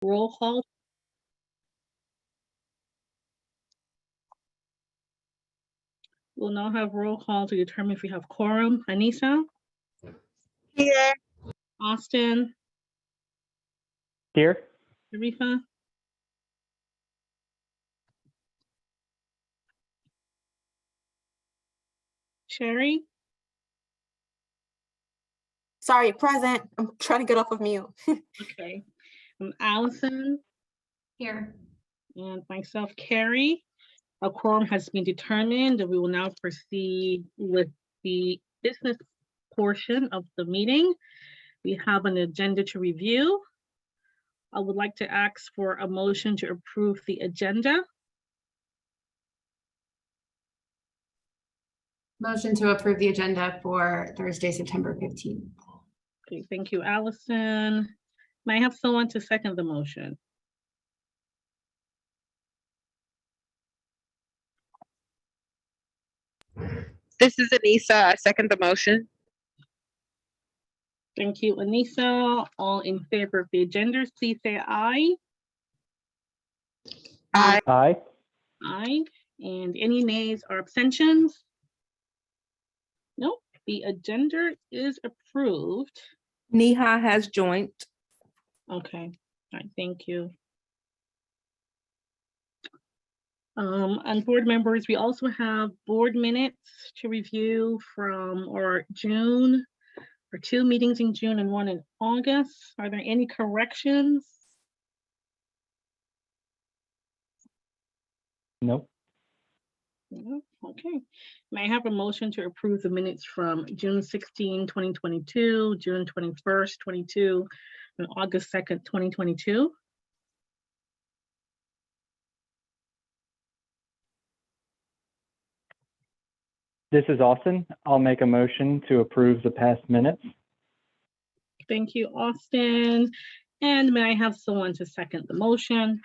roll call. We'll now have roll call to determine if we have quorum. Anissa, Here. Austin, Here. Tarifa, Sherry, Sorry, present. I'm trying to get off of mute. okay, Allison, Here. and myself, Carrie. A quorum has been determined, and we will now proceed with the business portion of the meeting. We have an agenda to review. I would like to ask for a motion to approve the agenda. Motion to approve the agenda for Thursday, September 15th. Okay, thank you, Allison. May I have someone to second the motion? This is Anissa. I second the motion. Thank you, Anissa. All in favor of the agenda, please say aye. Aye. Aye. Aye. And any nays or abstentions? Nope, the agenda is approved. Neha has joined. Okay, all right, thank you. And board members, we also have board minutes to review from our June, or 2 meetings in June and 1 in August. Are there any corrections? Nope. No? Okay. May I have a motion to approve the minutes from June 16, 2022, June 21st, 22, and August 2nd, 2022? This is Austin. I'll make a motion to approve the past minutes. Thank you, Austin. And may I have someone to second the motion?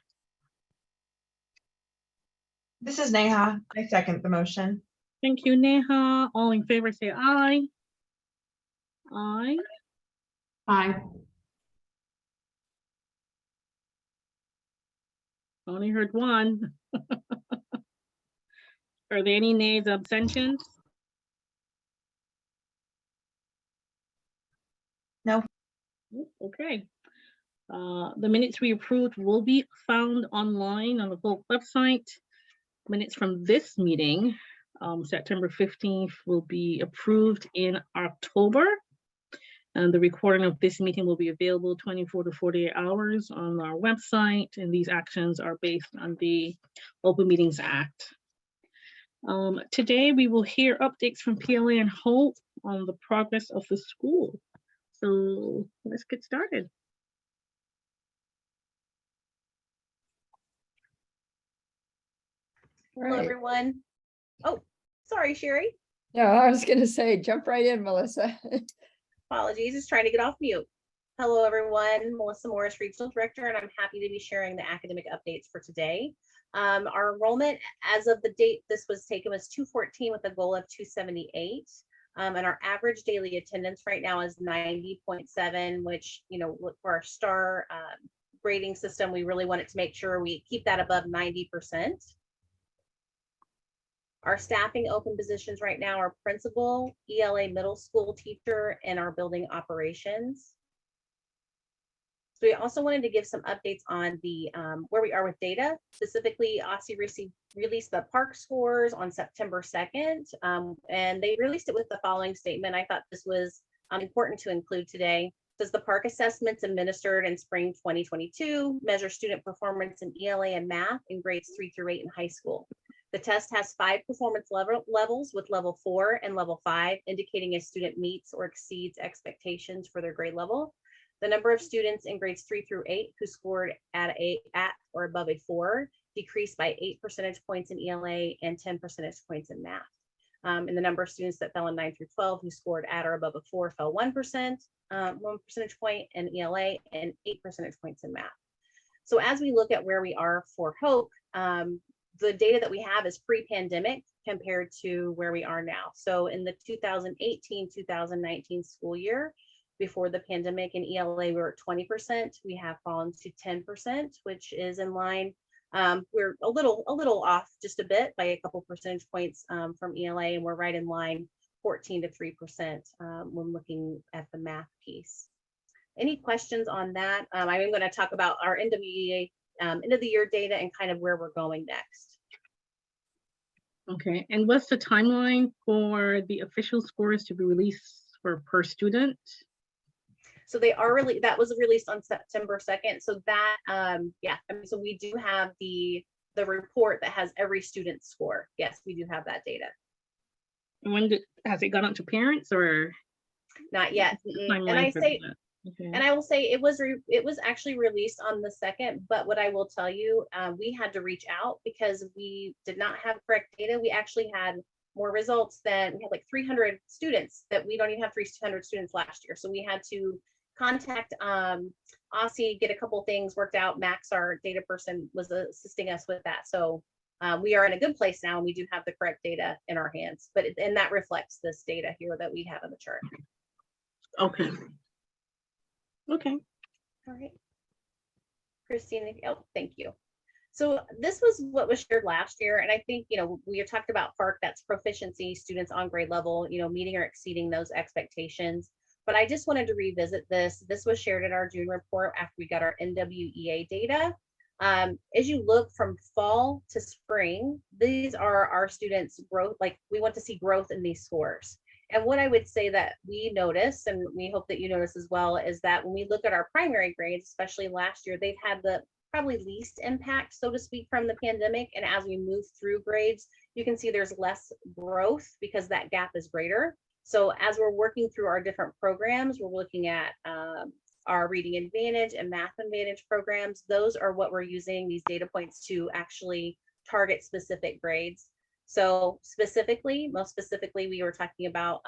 This is Neha. I second the motion. Thank you, Neha. All in favor, say aye. Aye. Aye. Only heard one. Are there any nays or abstentions? No. Okay. The minutes we approved will be found online on the Vote website. Minutes from this meeting, September 15th, will be approved in October. And the recording of this meeting will be available 24 to 48 hours on our website. And these actions are based on the Open Meetings Act. Today, we will hear updates from PLA and Hope on the progress of the school. So let's get started. Hello, everyone. Oh, sorry, Sherry. No, I was gonna say, jump right in, Melissa. Apologies, just trying to get off mute. Hello, everyone. Melissa Morris, Regional Director, and I'm happy to be sharing the academic updates for today. Our enrollment, as of the date this was taken, was 214 with a goal of 278. And our average daily attendance right now is 90.7, which, you know, for our STAR grading system, we really wanted to make sure we keep that above 90%. Our staffing open positions right now are principal, ELA middle school teacher, and our building operations. So we also wanted to give some updates on the where we are with data. Specifically, OSSE released the PARCC scores on September 2nd, and they released it with the following statement. I thought this was important to include today. It says the PARCC assessments administered in spring 2022 measure student performance in ELA and math in grades 3 through 8 in high school. The test has 5 performance levels, with level 4 and level 5 indicating a student meets or exceeds expectations for their grade level. The number of students in grades 3 through 8 who scored at or above a 4 decreased by 8 percentage points in ELA and 10 percentage points in math. And the number of students that fell in 9 through 12 who scored at or above a 4 fell 1 percentage point in ELA and 8 percentage points in math. So as we look at where we are for Hope, the data that we have is pre-pandemic compared to where we are now. So in the 2018-2019 school year, before the pandemic. In ELA, we were at 20%. We have fallen to 10%, which is in line. We're a little off just a bit by a couple percentage points from ELA, and we're right in line 14 to 3% when looking at the math piece. Any questions on that? I'm going to talk about our NWEA end of the year data and kind of where we're going next. Okay, and what's the timeline for the official scores to be released for per student? So they are really, that was released on September 2nd. So that, yeah, I mean, so we do have the report that has every student score. Yes, we do have that data. Has it gone out to parents or? Not yet. And I say, and I will say it was actually released on the 2nd, but what I will tell you, we had to reach out because we did not have correct data. We actually had more results than, we had like 300 students that we don't even have 300 students last year. So we had to contact Aussie, get a couple things worked out. Max, our data person, was assisting us with that. So we are in a good place now, and we do have the correct data in our hands, but and that reflects this data here that we have in the chart. Okay. Okay. All right. Christine, oh, thank you. So this was what was shared last year. And I think, you know, we talked about FARC, that's proficiency, students on grade level, you know, meeting or exceeding those expectations. But I just wanted to revisit this. This was shared in our June report after we got our NWEA data. As you look from fall to spring, these are our students' growth. Like, we want to see growth in these scores. And what I would say that we notice, and we hope that you notice as well, is that when we look at our primary grades, especially last year, they've had the probably least impact, so to speak, from the pandemic. And as we move through grades, you can see there's less growth because that gap is greater. So as we're working through our different programs, we're looking at our Reading Advantage and Math Advantage programs. Those are what we're using these data points to actually target specific grades. So specifically, most specifically, we were talking about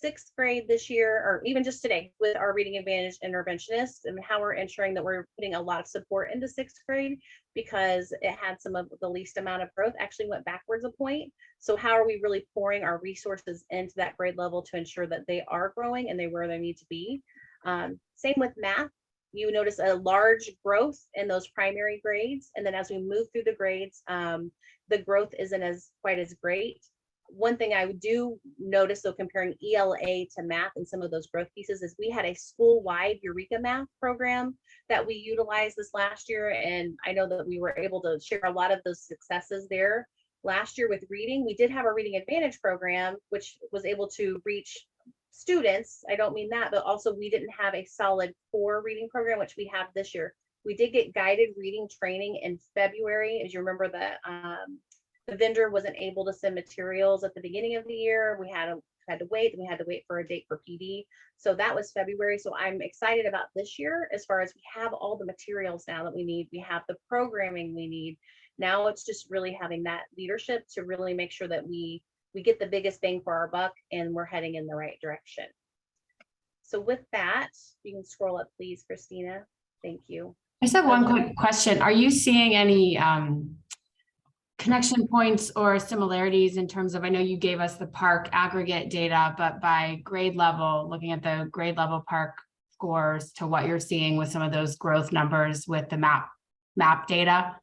6th grade this year, or even just today with our Reading Advantage interventionists, and how we're ensuring that we're putting a lot of support into 6th grade because it had some of the least amount of growth, actually went backwards a point. So how are we really pouring our resources into that grade level to ensure that they are growing and they're where they need to be? Same with math. You notice a large growth in those primary grades. And then as we move through the grades, the growth isn't quite as great. One thing I do notice, though, comparing ELA to math and some of those growth pieces, is we had a school-wide Eureka Math program that we utilized this last year. And I know that we were able to share a lot of those successes there. Last year with reading, we did have a Reading Advantage program, which was able to reach students. I don't mean that, but also we didn't have a solid core reading program, which we have this year. We did get guided reading training in February. As you remember, that the vendor wasn't able to send materials at the beginning of the year. We had to wait, and we had to wait for a date for PD. So that was February. So I'm excited about this year as far as we have all the materials now that we need. We have the programming we need. Now it's just really having that leadership to really make sure that we get the biggest bang for our buck and we're heading in the right direction. So with that, you can scroll up, please, Christina. Thank you. I just have one quick question. Are you seeing any connection points or similarities in terms of, I know you gave us the PARC aggregate data, but by grade level, looking at the grade level PARC scores to what you're seeing with some of those growth numbers with the map data?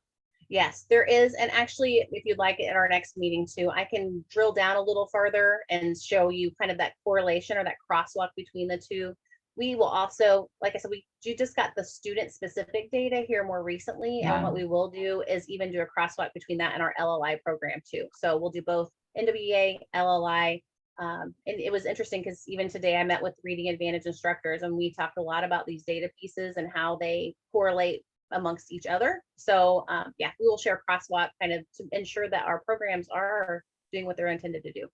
Yes, there is. And actually, if you'd like it in our next meeting too, I can drill down a little further and show you kind of that correlation or that crosswalk between the two. We will also, like I said, you just got the student specific data here more recently. And what we will do is even do a crosswalk between that and our LLI program too. So we'll do both NWEA, LLI. And it was interesting because even today I met with Reading Advantage instructors and we talked a lot about these data pieces and how they correlate amongst each other. So yeah, we will share crosswalk kind of to ensure that our programs are doing what they're intended to do.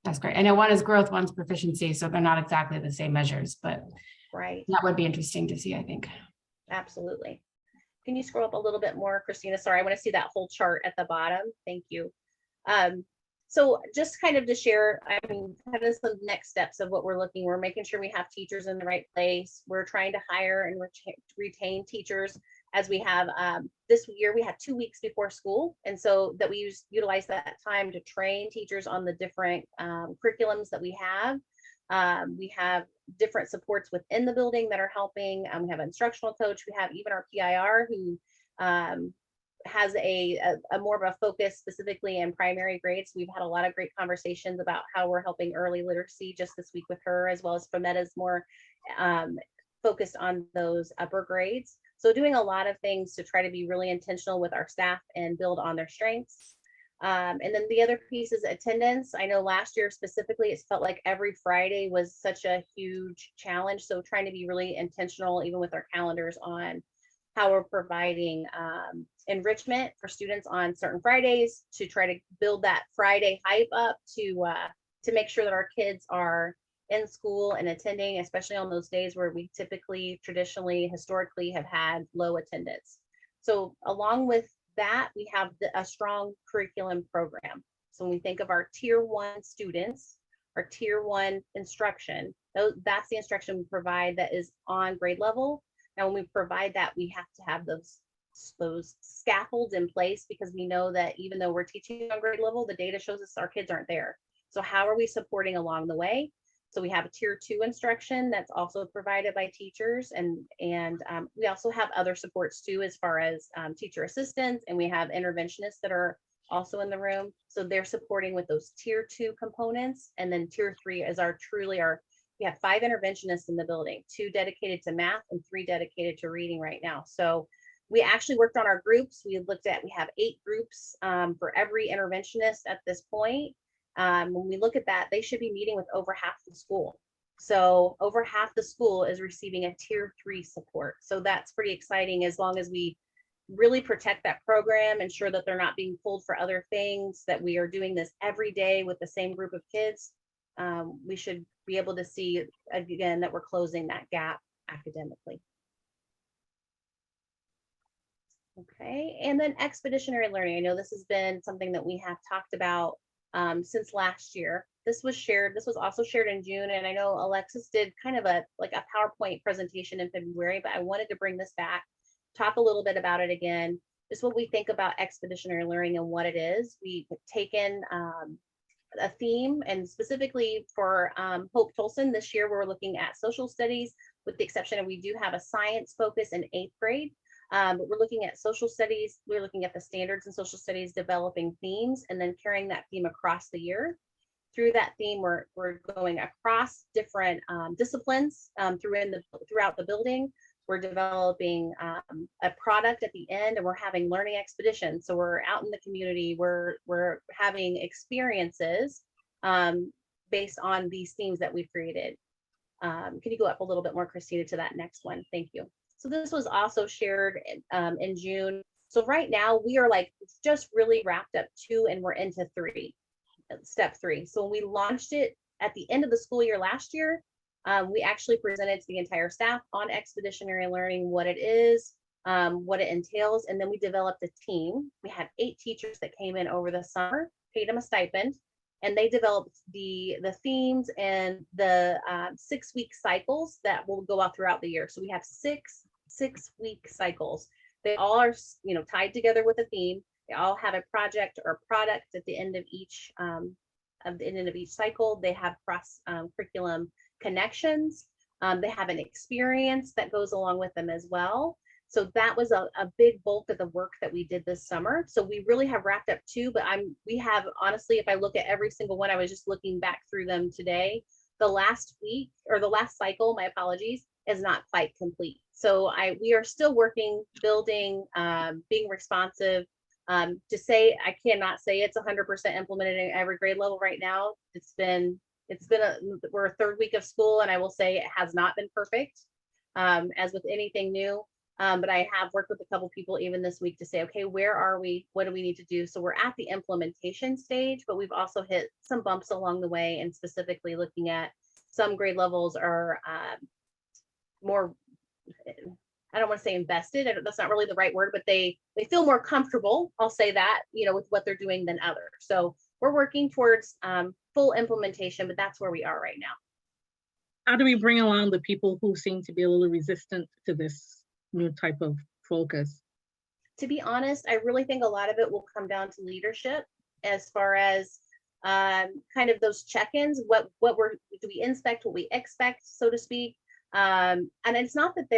That's great. I know one is growth, one's proficiency, so they're not exactly the same measures, but right, that would be interesting to see, I think. Absolutely. Can you scroll up a little bit more, Christina? Sorry, I want to see that whole chart at the bottom. Thank you. So just kind of to share, I mean, kind of some next steps of what we're making sure we have teachers in the right place. We're trying to hire and retain teachers. As we have this year, we had 2 weeks before school. And so that we utilize that time to train teachers on the different curriculums that we have. We have different supports within the building that are helping. We have an instructional coach. We have even our PIR who has a more of a focus specifically in primary grades. We've had a lot of great conversations about how we're helping early literacy just this week with her, as well as Fometta's more focused on those upper grades. So doing a lot of things to try to be really intentional with our staff and build on their strengths. And then the other piece is attendance. I know last year specifically, it felt like every Friday was such a huge challenge. So trying to be really intentional, even with our calendars, on how we're providing enrichment for students on certain Fridays to try to build that Friday hype up to make sure that our kids are in school and attending, especially on those days where we typically, traditionally, historically have had low attendance. So along with that, we have a strong curriculum program. So when we think of our tier 1 students, our tier 1 instruction, that's the instruction we provide that is on grade level. Now, when we provide that, we have to have those scaffolds in place, because we know that even though we're teaching on grade level, the data shows us our kids aren't there. So how are we supporting along the way? So we have a tier 2 instruction that's also provided by teachers, and we also have other supports too, as far as teacher assistants, and we have interventionists that are also in the room. So they're supporting with those tier 2 components, and then tier 3 is we have 5 interventionists in the building, 2 dedicated to math and 3 dedicated to reading right now. So we actually worked on our groups. We have 8 groups for every interventionist at this point. When we look at that, they should be meeting with over half the school. So over half the school is receiving a tier 3 support. So that's pretty exciting, as long as we really protect that program, ensure that they're not being pulled for other things, that we are doing this every day with the same group of kids. We should be able to see again that we're closing that gap academically. Okay, and then expeditionary learning. I know this has been something that we have talked about since last year. This was also shared in June, and I know Alexis did kind of a PowerPoint presentation in February, but I wanted to bring this back, talk a little bit about it again, just what we think about expeditionary learning and what it is. We've taken a theme, and specifically for Hope Tolson this year, we're looking at social studies, with the exception of we do have a science focus in 8th grade. But we're looking at social studies, we're looking at the standards in social studies, developing themes, and then carrying that theme across the year. Through that theme, we're going across different disciplines throughout the building. We're developing a product at the end, and we're having learning expeditions. So we're out in the community, we're having experiences based on these themes that we've created. Can you go up a little bit more, Christina, to that next one? Thank you. So this was also shared in June. So right now we are just really wrapped up 2, and we're into 3, step 3. So when we launched it at the end of the school year last year, we actually presented to the entire staff on expeditionary learning, what it is, what it entails, and then we developed a team. We had 8 teachers that came in over the summer, paid them a stipend, and they developed the themes and the 6-week cycles that will go out throughout the year. So we have 6-week cycles. They all are, tied together with a theme. They all have a project or product at the end of each cycle. They have cross curriculum connections. They have an experience that goes along with them as well. So that was a big bulk of the work that we did this summer. So we really have wrapped up 2, but we have, honestly, if I look at every single one, I was just looking back through them today. The last week, or the last cycle, my apologies, is not quite complete. So we are still working, building, being responsive. To say, I cannot say it's 100% implemented in every grade level right now. We're a 3rd week of school, and I will say it has not been perfect, as with anything new. But I have worked with a couple people even this week to say, okay, where are we? What do we need to do? So we're at the implementation stage, but we've also hit some bumps along the way, and specifically looking at some grade levels are more, I don't want to say invested, that's not really the right word, but they feel more comfortable, I'll say that, with what they're doing than others. So we're working towards full implementation, but that's where we are right now. How do we bring along the people who seem to be a little resistant to this new type of focus? To be honest, I really think a lot of it will come down to leadership, as far as kind of those check-ins, do we inspect, what we expect, so to speak. And it's not that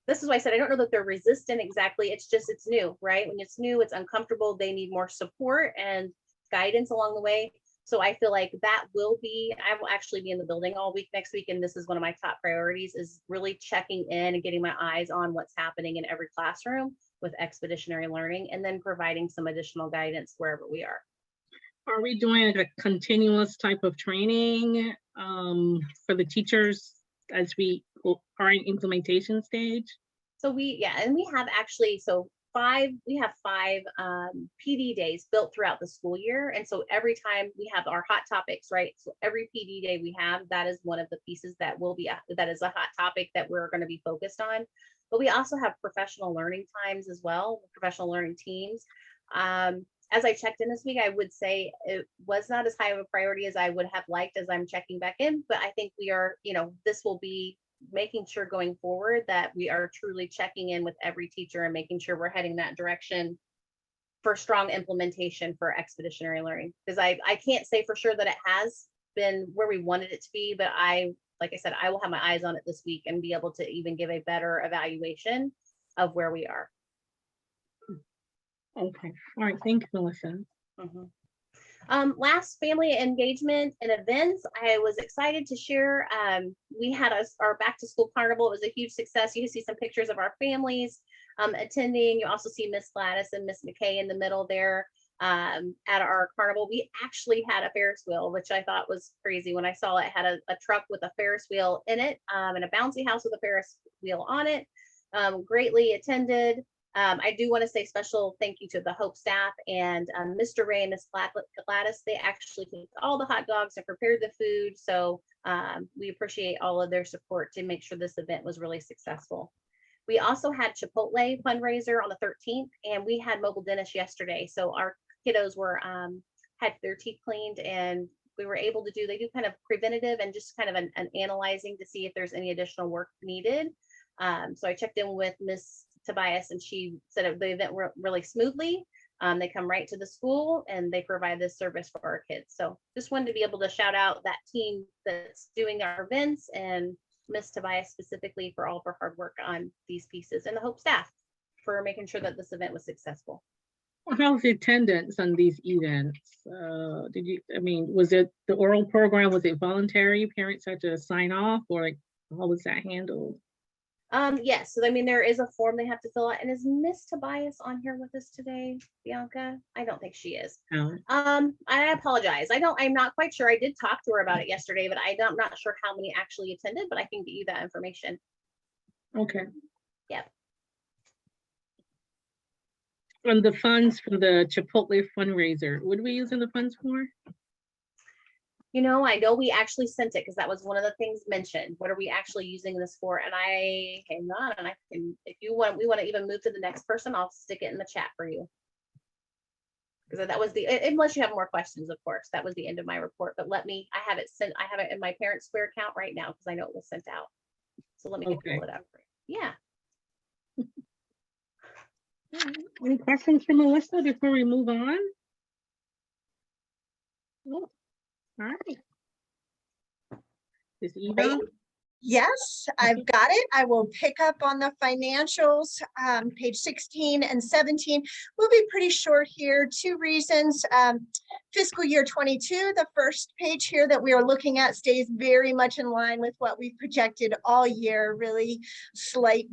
this is why I said I don't know that they're resistant exactly. It's just it's new, right? When it's new, it's uncomfortable. They need more support and guidance along the way. So I feel like I will actually be in the building all week next week. And this is one of my top priorities, is really checking in and getting my eyes on what's happening in every classroom with expeditionary learning, and then providing some additional guidance wherever we are. Are we doing like a continuous type of training for the teachers as we are in implementation stage? So we have actually, we have five PD days built throughout the school year. And so every time we have our hot topics, right? So every PD day we have, that is one of the pieces that that is a hot topic that we're going to be focused on. But we also have professional learning times as well, professional learning teams. As I checked in this week, I would say it was not as high of a priority as I would have liked as I'm checking back in, but I think we are, this will be making sure going forward that we are truly checking in with every teacher and making sure we're heading that direction for strong implementation for expeditionary learning. Because I can't say for sure that it has been where we wanted it to be, but like I said, I will have my eyes on it this week and be able to even give a better evaluation of where we are. Okay, all right, thank you, Melissa. Last, family engagement and events. I was excited to share. We had our back to school carnival. It was a huge success. You can see some pictures of our families attending. You also see Miss Gladys and Miss McKay in the middle there at our carnival. We actually had a Ferris wheel, which I thought was crazy when I saw it. Had a truck with a Ferris wheel in it and a bouncy house with a Ferris wheel on it. Greatly attended. I do want to say special thank you to the Hope staff and Mr. Ray and Miss Gladys. They actually cooked all the hot dogs and prepared the food. So we appreciate all of their support to make sure this event was really successful. We also had Chipotle fundraiser on the 13th, and we had mobile dentists yesterday. So our kiddos had their teeth cleaned, and we were able to they do kind of preventative and just kind of an analyzing to see if there's any additional work needed. So I checked in with Miss Tobias, and she said the event went really smoothly. They come right to the school and they provide this service for our kids. So just wanted to be able to shout out that team that's doing our events, and Miss Tobias specifically for all of her hard work on these pieces, and the Hope staff for making sure that this event was successful. How's the attendance on these events? Was it the oral program? Was it voluntary? Parents had to sign off, or like how was that handled? Yes, so there is a form they have to fill out. And is Miss Tobias on here with us today, Bianca? I don't think she is. No. I apologize. I'm not quite sure. I did talk to her about it yesterday, but I'm not sure how many actually attended, but I can get you that information. Okay. Yep. And the funds for the Chipotle fundraiser, what are we using the funds for? I know we actually sent it because that was one of the things mentioned. What are we actually using this for? And hang on, and I can, if you want, we want to even move to the next person, I'll stick it in the chat for you. Because that was unless you have more questions, of course, that was the end of my report. But I have it sent, I have it in my Parent Square account right now because I know it was sent out. So let me pull it up for you. Yeah. Any questions for Melissa before we move on? Oh, all right. Is Eva? Yes, I've got it. I will pick up on the financials, page 16 and 17. We'll be pretty short here. Two reasons. Fiscal year 22, the first page here that we are looking at stays very much in line with what we've projected all year, really slight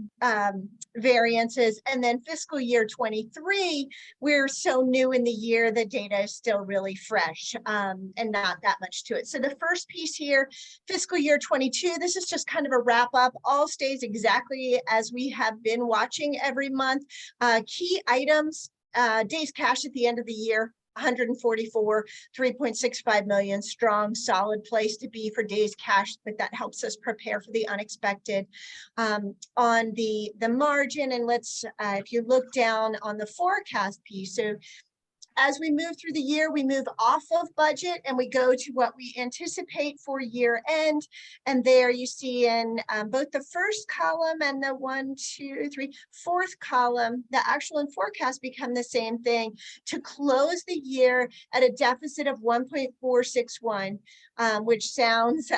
variances. And then fiscal year 23, we're so new in the year, the data is still really fresh and not that much to it. So the first piece here, fiscal year 22, this is just kind of a wrap up, all stays exactly as we have been watching every month. Key items, days cash at the end of the year, 144, 3.65 million, strong, solid place to be for days cash, but that helps us prepare for the unexpected. On the margin, and let's, if you look down on the forecast piece, so As we move through the year, we move off of budget and we go to what we anticipate for year end. And there you see in both the first column and the 1, 2, 3, fourth column, the actual and forecast become the same thing to close the year at a deficit of 1.461, which sounds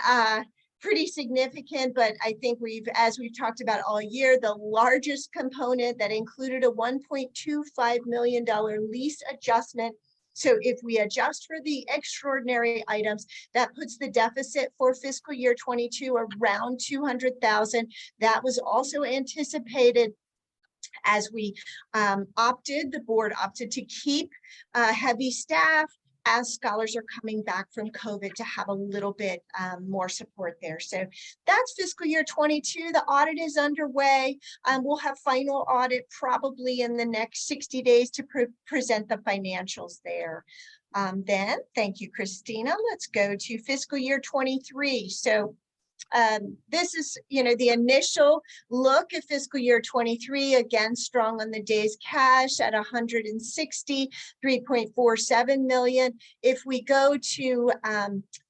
pretty significant, but I think as we've talked about all year, the largest component that included a $1.25 million lease adjustment. So if we adjust for the extraordinary items, that puts the deficit for fiscal year 22 around 200,000. That was also anticipated as we the board opted to keep heavy staff as scholars are coming back from COVID to have a little bit more support there. So that's fiscal year 22. The audit is underway. We'll have final audit probably in the next 60 days to present the financials there. Then, thank you, Christina. Let's go to fiscal year 23. So this is, the initial look at fiscal year 23, again, strong on the day's cash at 163.47 million. If we go to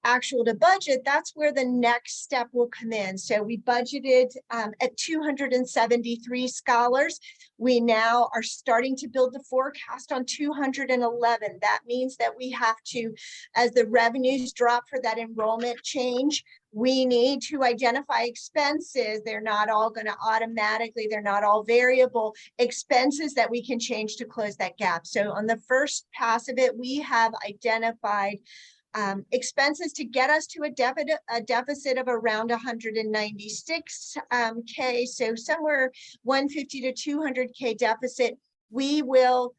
actual to budget, that's where the next step will come in. So we budgeted at 273 scholars. We now are starting to build the forecast on 211. That means that we have to, as the revenues drop for that enrollment change, we need to identify expenses. They're not all going to automatically, they're not all variable expenses that we can change to close that gap. So on the first pass of it, we have identified expenses to get us to a deficit of around 196K. So somewhere 150 to 200K deficit. We will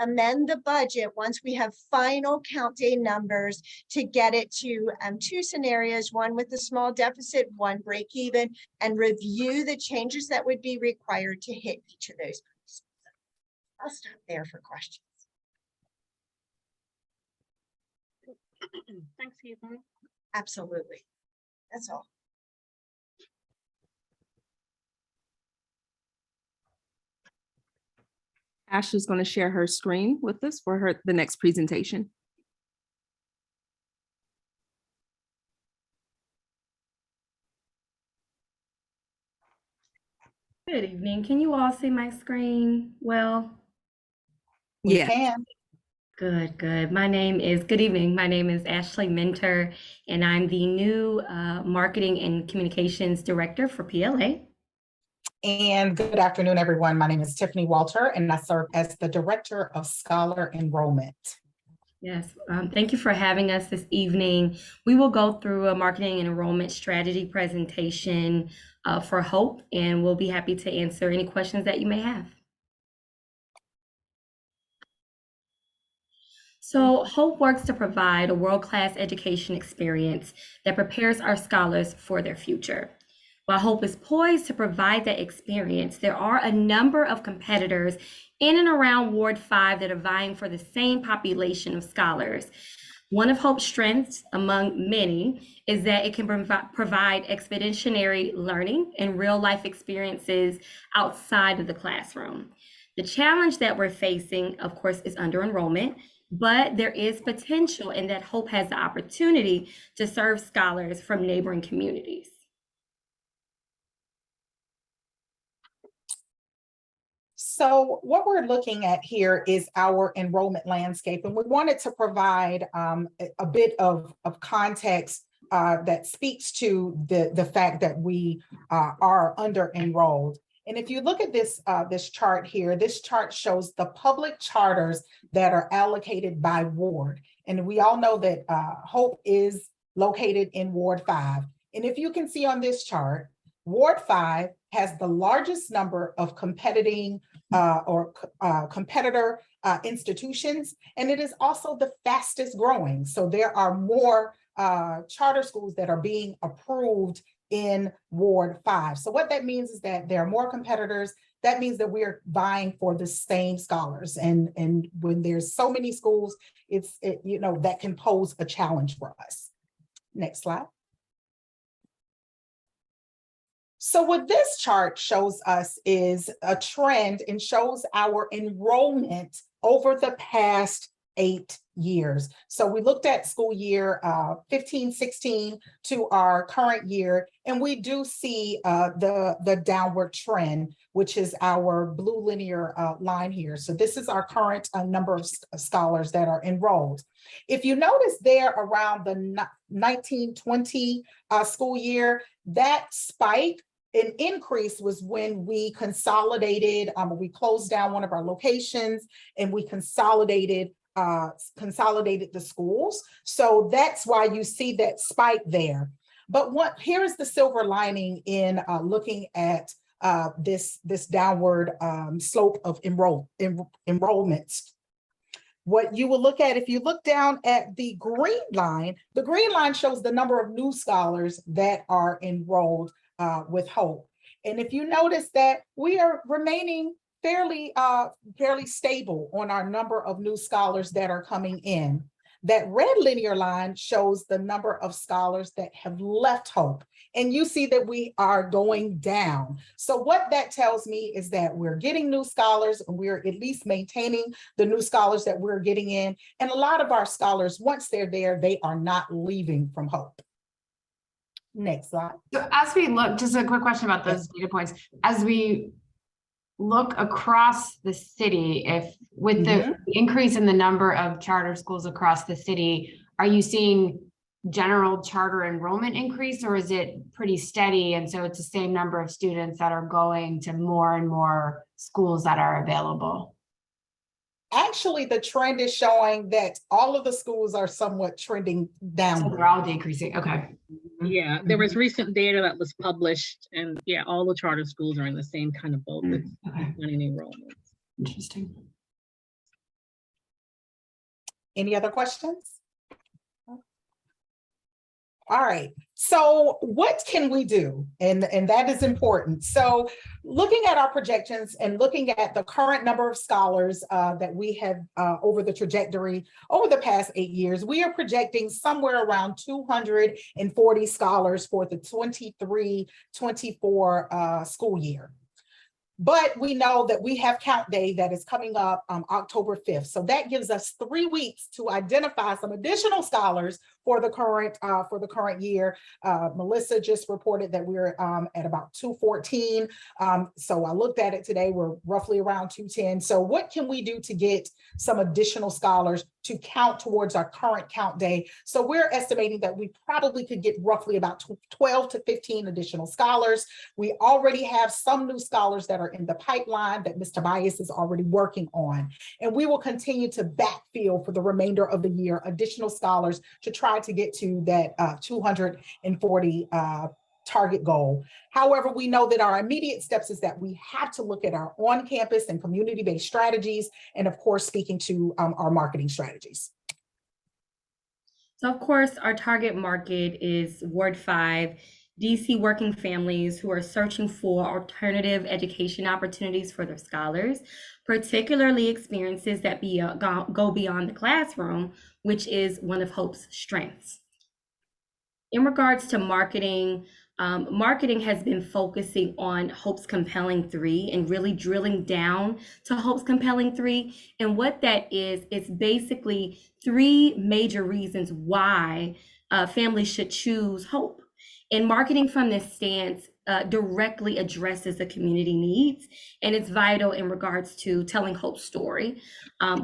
amend the budget once we have final count day numbers to get it to two scenarios, one with a small deficit, one break even, and review the changes that would be required to hit each of those. I'll stop there for questions. Thanks, Eva. Absolutely. That's all. Ashley's going to share her screen with us for the next presentation. Good evening. Can you all see my screen well? Yeah. Good. Good evening. My name is Ashley Minter, and I'm the new Marketing and Communications Director for PLA. And good afternoon, everyone. My name is Tiffany Walter, and I serve as the Director of Scholar Enrollment. Yes, thank you for having us this evening. We will go through a marketing and enrollment strategy presentation for Hope, and we'll be happy to answer any questions that you may have. So Hope works to provide a world-class education experience that prepares our scholars for their future. While Hope is poised to provide that experience, there are a number of competitors in and around Ward 5 that are vying for the same population of scholars. One of Hope's strengths, among many, is that it can provide expeditionary learning and real-life experiences outside of the classroom. The challenge that we're facing, of course, is under enrollment, but there is potential in that Hope has the opportunity to serve scholars from neighboring communities. So what we're looking at here is our enrollment landscape, and we wanted to provide a bit of context that speaks to the fact that we are under enrolled. And if you look at this chart here, this chart shows the public charters that are allocated by ward. And we all know that Hope is located in Ward 5. And if you can see on this chart, Ward 5 has the largest number of competitor institutions, and it is also the fastest growing. So there are more charter schools that are being approved in Ward 5. So what that means is that there are more competitors. That means that we're vying for the same scholars. And when there's so many schools, that can pose a challenge for us. Next slide. So what this chart shows us is a trend and shows our enrollment over the past 8 years. So we looked at school year 15-16 to our current year, and we do see the downward trend, which is our blue linear line here. So this is our current number of scholars that are enrolled. If you notice there around the 1920 school year, that spike an increase was when we consolidated, we closed down one of our locations and we consolidated the schools. So that's why you see that spike there. But here's the silver lining in looking at this downward slope of enrollments. What you will look at, if you look down at the green line shows the number of new scholars that are enrolled with Hope. And if you notice that we are remaining fairly stable on our number of new scholars that are coming in. That red linear line shows the number of scholars that have left Hope. And you see that we are going down. So what that tells me is that we're getting new scholars and we're at least maintaining the new scholars that we're getting in. And a lot of our scholars, once they're there, they are not leaving from Hope. Next slide. So as we look, just a quick question about those data points. As we look across the city, if with the increase in the number of charter schools across the city, are you seeing general charter enrollment increase, or is it pretty steady? And so it's the same number of students that are going to more and more schools that are available? Actually, the trend is showing that all of the schools are somewhat trending downward. So they're all decreasing. Okay. Yeah, there was recent data that was published, and yeah, all the charter schools are in the same kind of boat with declining enrollment. Interesting. Any other questions? All right, so what can we do? And that is important. So looking at our projections and looking at the current number of scholars that we have over the trajectory over the past 8 years, we are projecting somewhere around 240 scholars for the 23-24 school year. But we know that we have count day that is coming up October 5th. So that gives us 3 weeks to identify some additional scholars for the current year. Melissa just reported that we're at about 214. So I looked at it today, we're roughly around 210. So what can we do to get some additional scholars to count towards our current count day? So we're estimating that we probably could get roughly about 12 to 15 additional scholars. We already have some new scholars that are in the pipeline that Ms. Tobias is already working on. And we will continue to backfill for the remainder of the year additional scholars to try to get to that 240 target goal. However, we know that our immediate steps is that we have to look at our on-campus and community-based strategies, and of course, speaking to our marketing strategies. So of course, our target market is Ward 5, DC working families who are searching for alternative education opportunities for their scholars, particularly experiences that go beyond the classroom, which is one of Hope's strengths. In regards to marketing, marketing has been focusing on Hope's Compelling 3 and really drilling down to Hope's Compelling 3. And what that is, it's basically 3 major reasons why families should choose Hope. And marketing from this stance directly addresses the community needs, and it's vital in regards to telling Hope's story.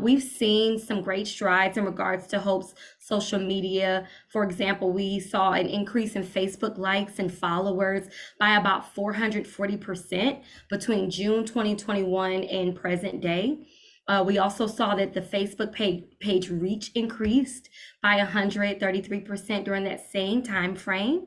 We've seen some great strides in regards to Hope's social media. For example, we saw an increase in Facebook likes and followers by about 440% between June 2021 and present day. We also saw that the Facebook page reach increased by 133% during that same time frame.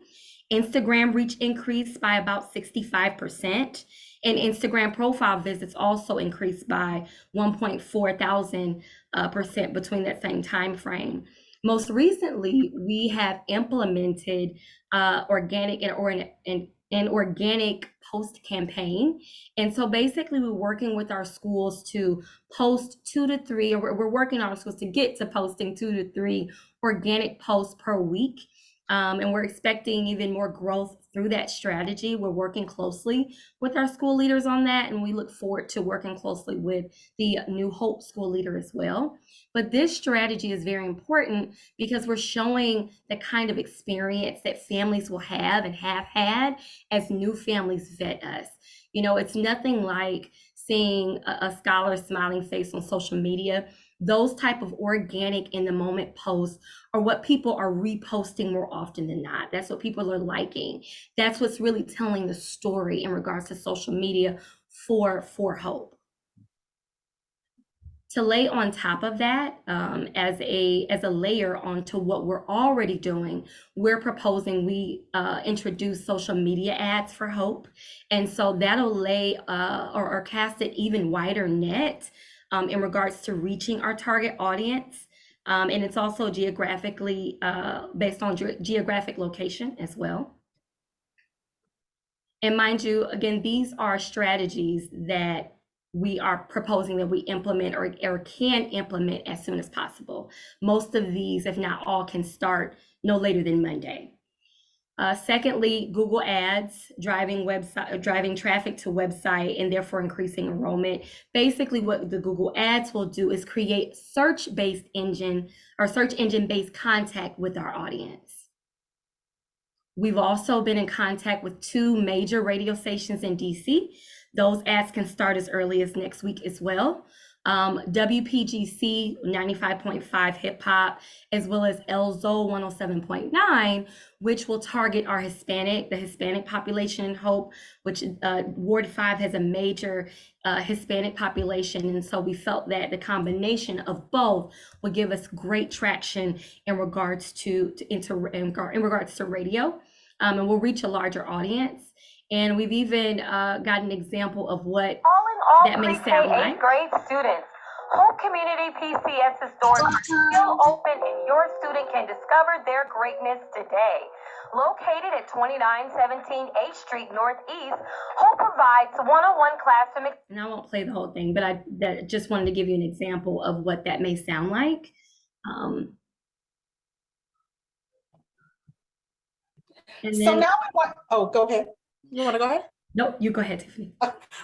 Instagram reach increased by about 65%, and Instagram profile visits also increased by 1.4 thousand % between that same time frame. Most recently, we have implemented organic and organic post campaign. And so basically we're working with our schools to post 2 to 3, or we're working on our schools to get to posting 2 to 3 organic posts per week. And we're expecting even more growth through that strategy. We're working closely with our school leaders on that, and we look forward to working closely with the New Hope school leader as well. But this strategy is very important because we're showing the kind of experience that families will have and have had as new families vet us. You know, it's nothing like seeing a scholar's smiling face on social media. Those type of organic in the moment posts are what people are reposting more often than not. That's what people are liking. That's what's really telling the story in regards to social media for Hope. To lay on top of that, as a layer onto what we're already doing, we're proposing we introduce social media ads for Hope. And so that'll lay or cast an even wider net in regards to reaching our target audience. And it's also geographically based on geographic location as well. And mind you, again, these are strategies that we are proposing that we implement or can implement as soon as possible. Most of these, if not all, can start no later than Monday. Secondly, Google Ads, driving traffic to website and therefore increasing enrollment. Basically, what the Google Ads will do is create search engine based contact with our audience. We've also been in contact with 2 major radio stations in DC. Those ads can start as early as next week as well. WPGC 95.5 hip hop, as well as Elzo 107.9, which will target the Hispanic population in Hope, which Ward 5 has a major Hispanic population. And so we felt that the combination of both would give us great traction in regards to radio, and we'll reach a larger audience. And we've even got an example of what that may sound like. Grade students, Hope Community PCS's doors are still open and your student can discover their greatness today. Located at 2917 H Street Northeast, Hope provides one-on-one classroom. And I won't play the whole thing, but I just wanted to give you an example of what that may sound like. So now we want, go ahead. You want to go ahead? No, you go ahead, Tiffany.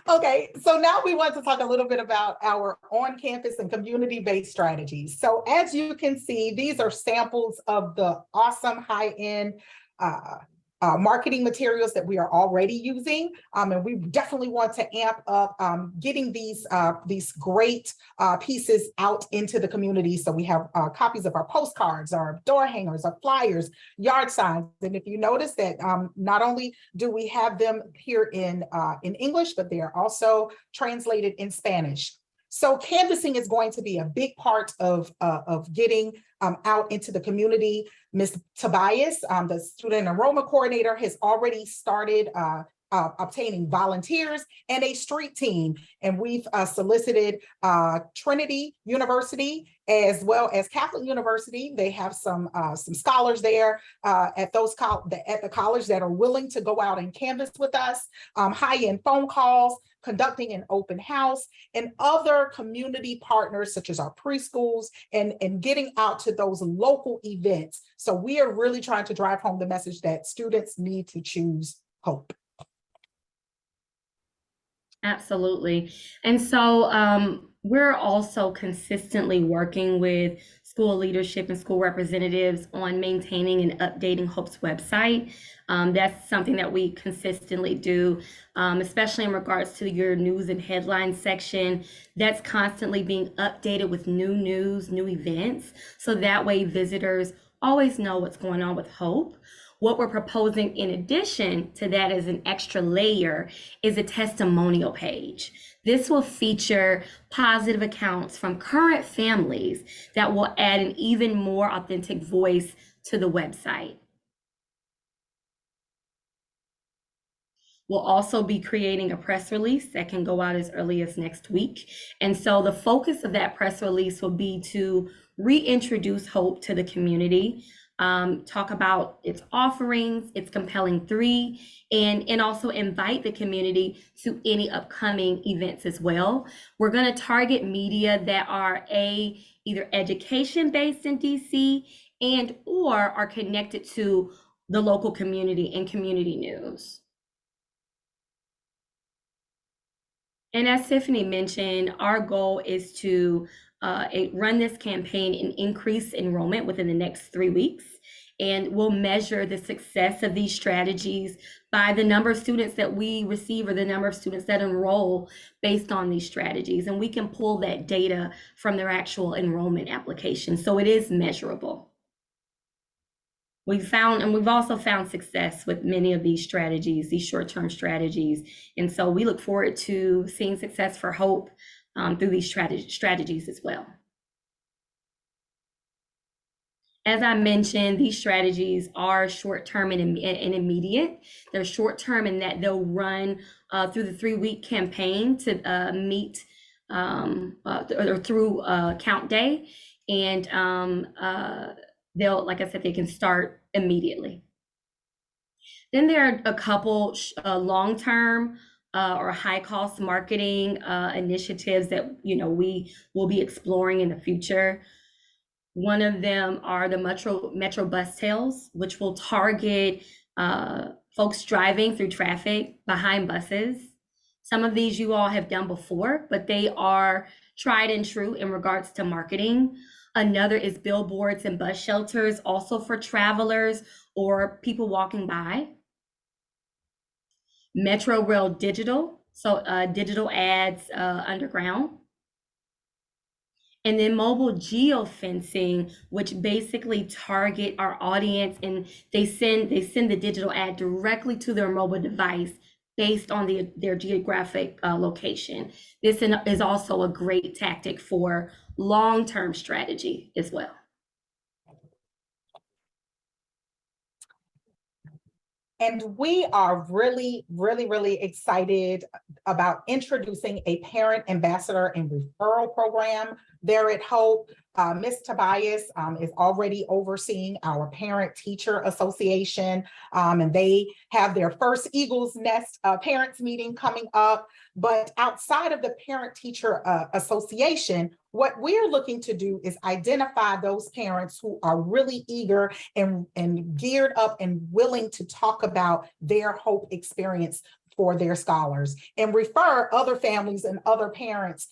Okay, so now we want to talk a little bit about our on-campus and community-based strategies. So as you can see, these are samples of the awesome high-end marketing materials that we are already using. And we definitely want to amp up getting these great pieces out into the community. So we have copies of our postcards, our door hangers, our flyers, yard signs. And if you notice that not only do we have them here in English, but they are also translated in Spanish. So canvassing is going to be a big part of getting out into the community. Ms. Tobias, the student enrollment coordinator, has already started obtaining volunteers and a street team. And we've solicited Trinity University as well as Catholic University. They have some scholars there at the college that are willing to go out and canvass with us, high-end phone calls, conducting an open house, and other community partners such as our preschools and getting out to those local events. So we are really trying to drive home the message that students need to choose hope. Absolutely. And so we're also consistently working with school leadership and school representatives on maintaining and updating Hope's website. That's something that we consistently do, especially in regards to your news and headlines section. That's constantly being updated with new news, new events. So that way visitors always know what's going on with Hope. What we're proposing in addition to that as an extra layer is a testimonial page. This will feature positive accounts from current families that will add an even more authentic voice to the website. We'll also be creating a press release that can go out as early as next week. And so the focus of that press release will be to reintroduce Hope to the community, talk about its offerings, its compelling 3, and also invite the community to any upcoming events as well. We're going to target media that are either education based in DC and or are connected to the local community and community news. And as Tiffany mentioned, our goal is to run this campaign and increase enrollment within the next 3 weeks. And we'll measure the success of these strategies by the number of students that we receive or the number of students that enroll based on these strategies. And we can pull that data from their actual enrollment application. So it is measurable. We've also found success with many of these strategies, these short-term strategies. And so we look forward to seeing success for Hope through these strategies as well. As I mentioned, these strategies are short-term and immediate. They're short-term in that they'll run through the 3-week campaign to meet or through count day. And they'll, like I said, they can start immediately. Then there are a couple long-term or high-cost marketing initiatives that we will be exploring in the future. One of them are the Metro Bus Tails, which will target folks driving through traffic behind buses. Some of these you all have done before, but they are tried and true in regards to marketing. Another is billboards and bus shelters, also for travelers or people walking by. Metro Rail Digital, so digital ads underground. And then mobile geofencing, which basically target our audience, and they send the digital ad directly to their mobile device based on their geographic location. This is also a great tactic for long-term strategy as well. And we are really, really, really excited about introducing a parent ambassador and referral program there at Hope. Ms. Tobias is already overseeing our Parent Teacher Association, and they have their first Eagles Nest parents meeting coming up. But outside of the Parent Teacher Association, what we're looking to do is identify those parents who are really eager and geared up and willing to talk about their Hope experience for their scholars, and refer other families and other parents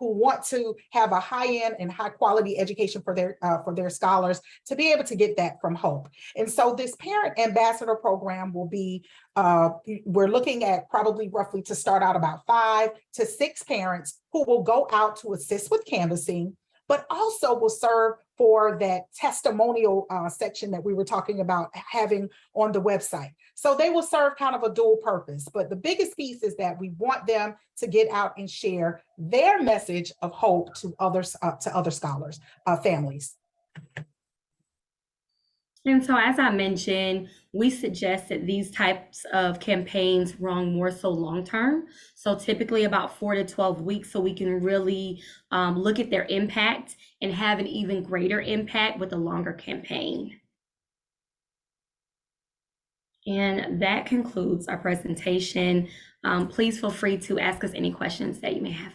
who want to have a high-end and high-quality education for their scholars to be able to get that from Hope. And so this Parent Ambassador program will be, we're looking at probably roughly to start out about 5 to 6 parents who will go out to assist with canvassing, but also will serve for that testimonial section that we were talking about having on the website. So they will serve kind of a dual purpose, but the biggest piece is that we want them to get out and share their message of hope to others, to other scholars, families. And so, as I mentioned, we suggest that these types of campaigns run more so long-term. So typically about 4 to 12 weeks, so we can really look at their impact and have an even greater impact with a longer campaign. And that concludes our presentation. Please feel free to ask us any questions that you may have.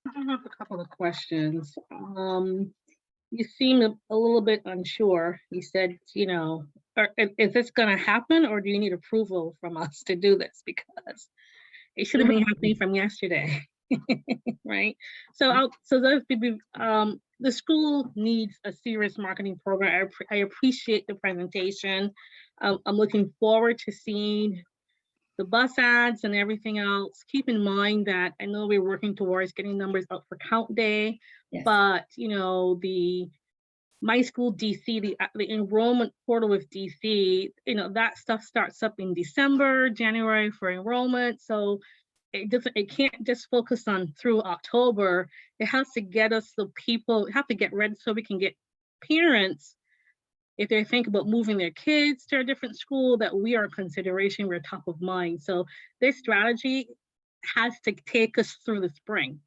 I have a couple of questions. You seem a little bit unsure. You said, you know, is this going to happen, or do you need approval from us to do this? Because it should have been happening from yesterday, right? So, the school needs a serious marketing program. I appreciate the presentation. I'm looking forward to seeing the bus ads and everything else. Keep in mind that I know we're working towards getting numbers up for count day, yes. But you know, the My School DC, the enrollment portal with DC, you know, that stuff starts up in December, January for enrollment. So it can't just focus on through October. It has to get us the people, have to get ready so we can get parents, if they think about moving their kids to a different school, that we are in consideration, we're top of mind. So this strategy has to take us through the spring,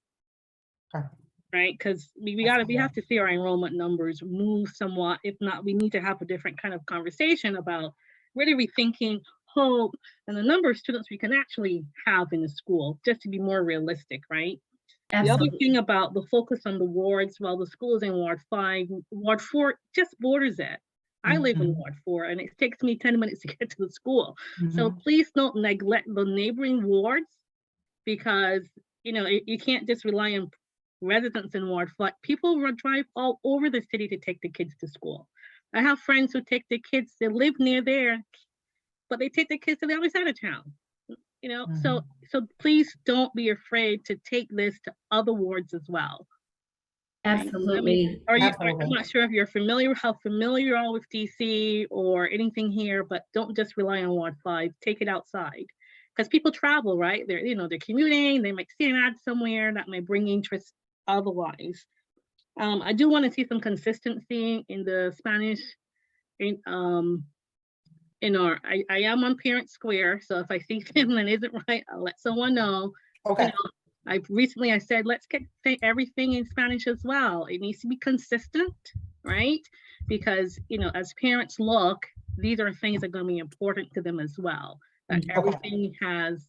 right? Because we have to see our enrollment numbers move somewhat. If not, we need to have a different kind of conversation about really rethinking hope and the number of students we can actually have in the school, just to be more realistic, right? The other Absolutely. thing about the focus on the wards, while the school is in Ward 5, Ward 4 just borders it. I live in Ward 4 and it takes me 10 minutes to get to the school. So please don't neglect the neighboring wards because, you know, you can't just rely on residents in Ward 5. People drive all over the city to take the kids to school. I have friends who take the kids, they live near there, but they take the kids to the other side of town. You know, so please don't be afraid to take this to other wards as well. Right? Absolutely. I mean, Absolutely. I'm not sure if you're familiar, how familiar you are with DC or anything here, but don't just rely on Ward 5. Take it outside because people travel, right? They're, you know, they're commuting. They might see an ad somewhere that might bring interest otherwise. I do want to see some consistency in the Spanish in our, I am on Parent Square, so if I see something isn't right, I'll let someone know. Okay. You know, I said, let's say everything in Spanish as well. It needs to be consistent, right? Because, you know, as parents look, these are things that are going to be important to them as well. That everything has,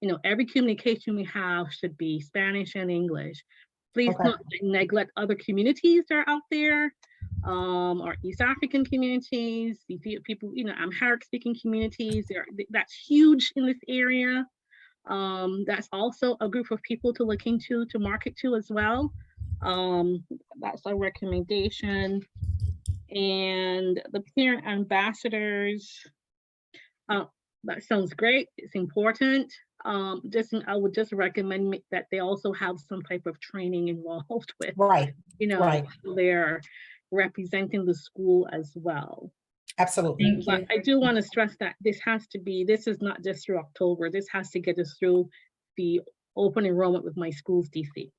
you know, every communication we have should be Spanish and English. Please don't neglect other communities that are out there. Or East African communities, people, you know, Amharic speaking communities, that's huge in this area. That's also a group of people to look into, to market to as well. That's a recommendation. And the parent ambassadors, that sounds great. It's important. I would just recommend that they also have some type of training involved with, you know, they're representing the school as well. Absolutely. But I do want to stress that this is not just through October. This has to get us through the open enrollment with My Schools DC.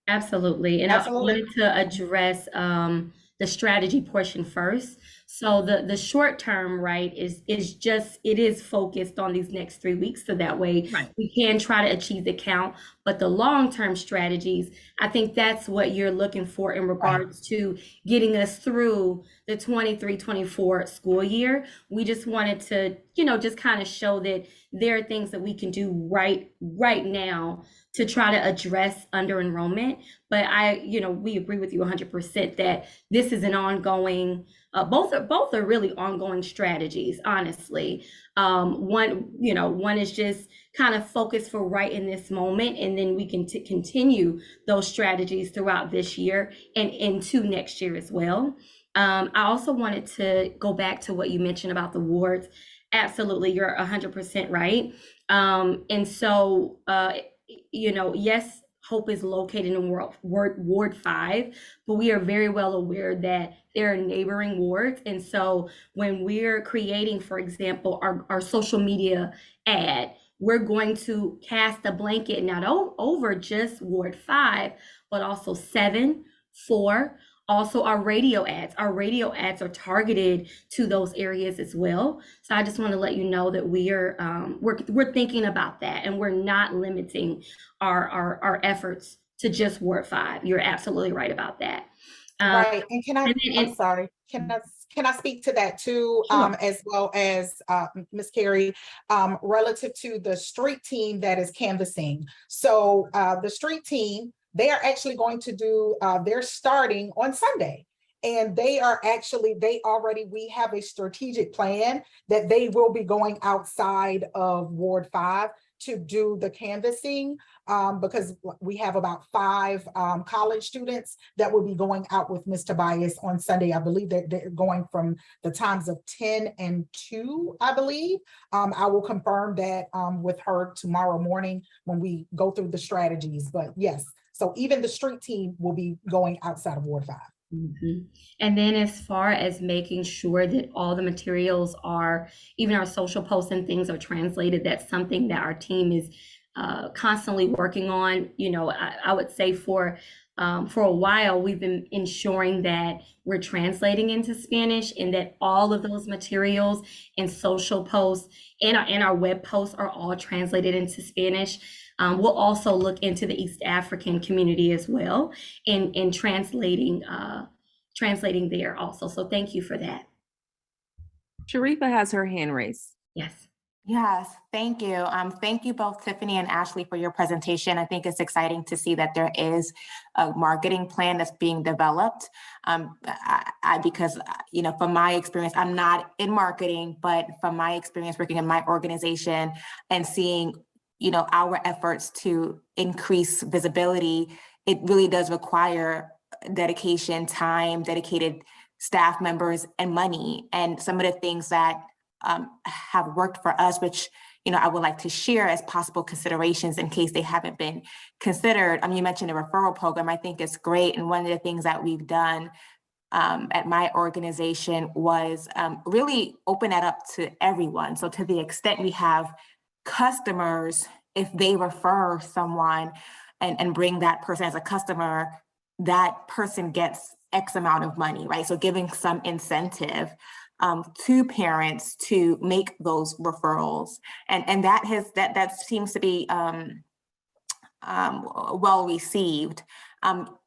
Absolutely. And I wanted to address the strategy portion first. So the short term, right, is just, it is focused on these next 3 weeks. So that way we can try to achieve the count. But the long-term strategies, I think that's what you're looking for in regards to getting us through the 23-24 school year. We just wanted to, you know, just kind of show that there are things that we can do right now to try to address under enrollment. But we agree with you 100% that this is an ongoing, both are really ongoing strategies, honestly. One is just kind of focused for right in this moment, and then we can continue those strategies throughout this year and into next year as well. I also wanted to go back to what you mentioned about the wards. Absolutely, you're 100% right. And so, yes, Hope is located in Ward 5, but we are very well aware that there are neighboring wards. And so when we're creating, for example, our social media ad, we're going to cast a blanket not over just Ward 5, but also 7, 4, also our radio ads. Our radio ads are targeted to those areas as well. So I just want to let you know that we're thinking about that, and we're not limiting our efforts to just Ward 5. You're absolutely right about that. Right. And I'm sorry, can I speak to that too, as well as Ms. Carey, relative to the street team that is canvassing. So the street team, they are actually going to do, they're starting on Sunday. And we have a strategic plan that they will be going outside of Ward 5 to do the canvassing, because we have about 5 college students that will be going out with Ms. Tobias on Sunday. I believe that they're going from the times of 10 and 2, I believe. I will confirm that with her tomorrow morning when we go through the strategies. But yes, so even the street team will be going outside of Ward 5. Mm-hmm. And then as far as making sure that all the materials are, even our social posts and things are translated, that's something that our team is constantly working on. I would say for a while, we've been ensuring that we're translating into Spanish, and that all of those materials and social posts and our web posts are all translated into Spanish. We'll also look into the East African community as well in translating there also. So thank you for that. Sharifa has her hand raised. Yes. Yes, thank you. Thank you both Tiffany and Ashley for your presentation. I think it's exciting to see that there is a marketing plan that's being developed. Because, you know, from my experience, I'm not in marketing, but from my experience working in my organization and seeing, you know, our efforts to increase visibility, it really does require dedication, time, dedicated staff members, and money. And some of the things that have worked for us, which, you know, I would like to share as possible considerations in case they haven't been considered. You mentioned a referral program. I think it's great. And one of the things that we've done at my organization was really open that up to everyone. So to the extent we have customers, if they refer someone and bring that person as a customer, that person gets X amount of money, right? So giving some incentive to parents to make those referrals. And that seems to be well received.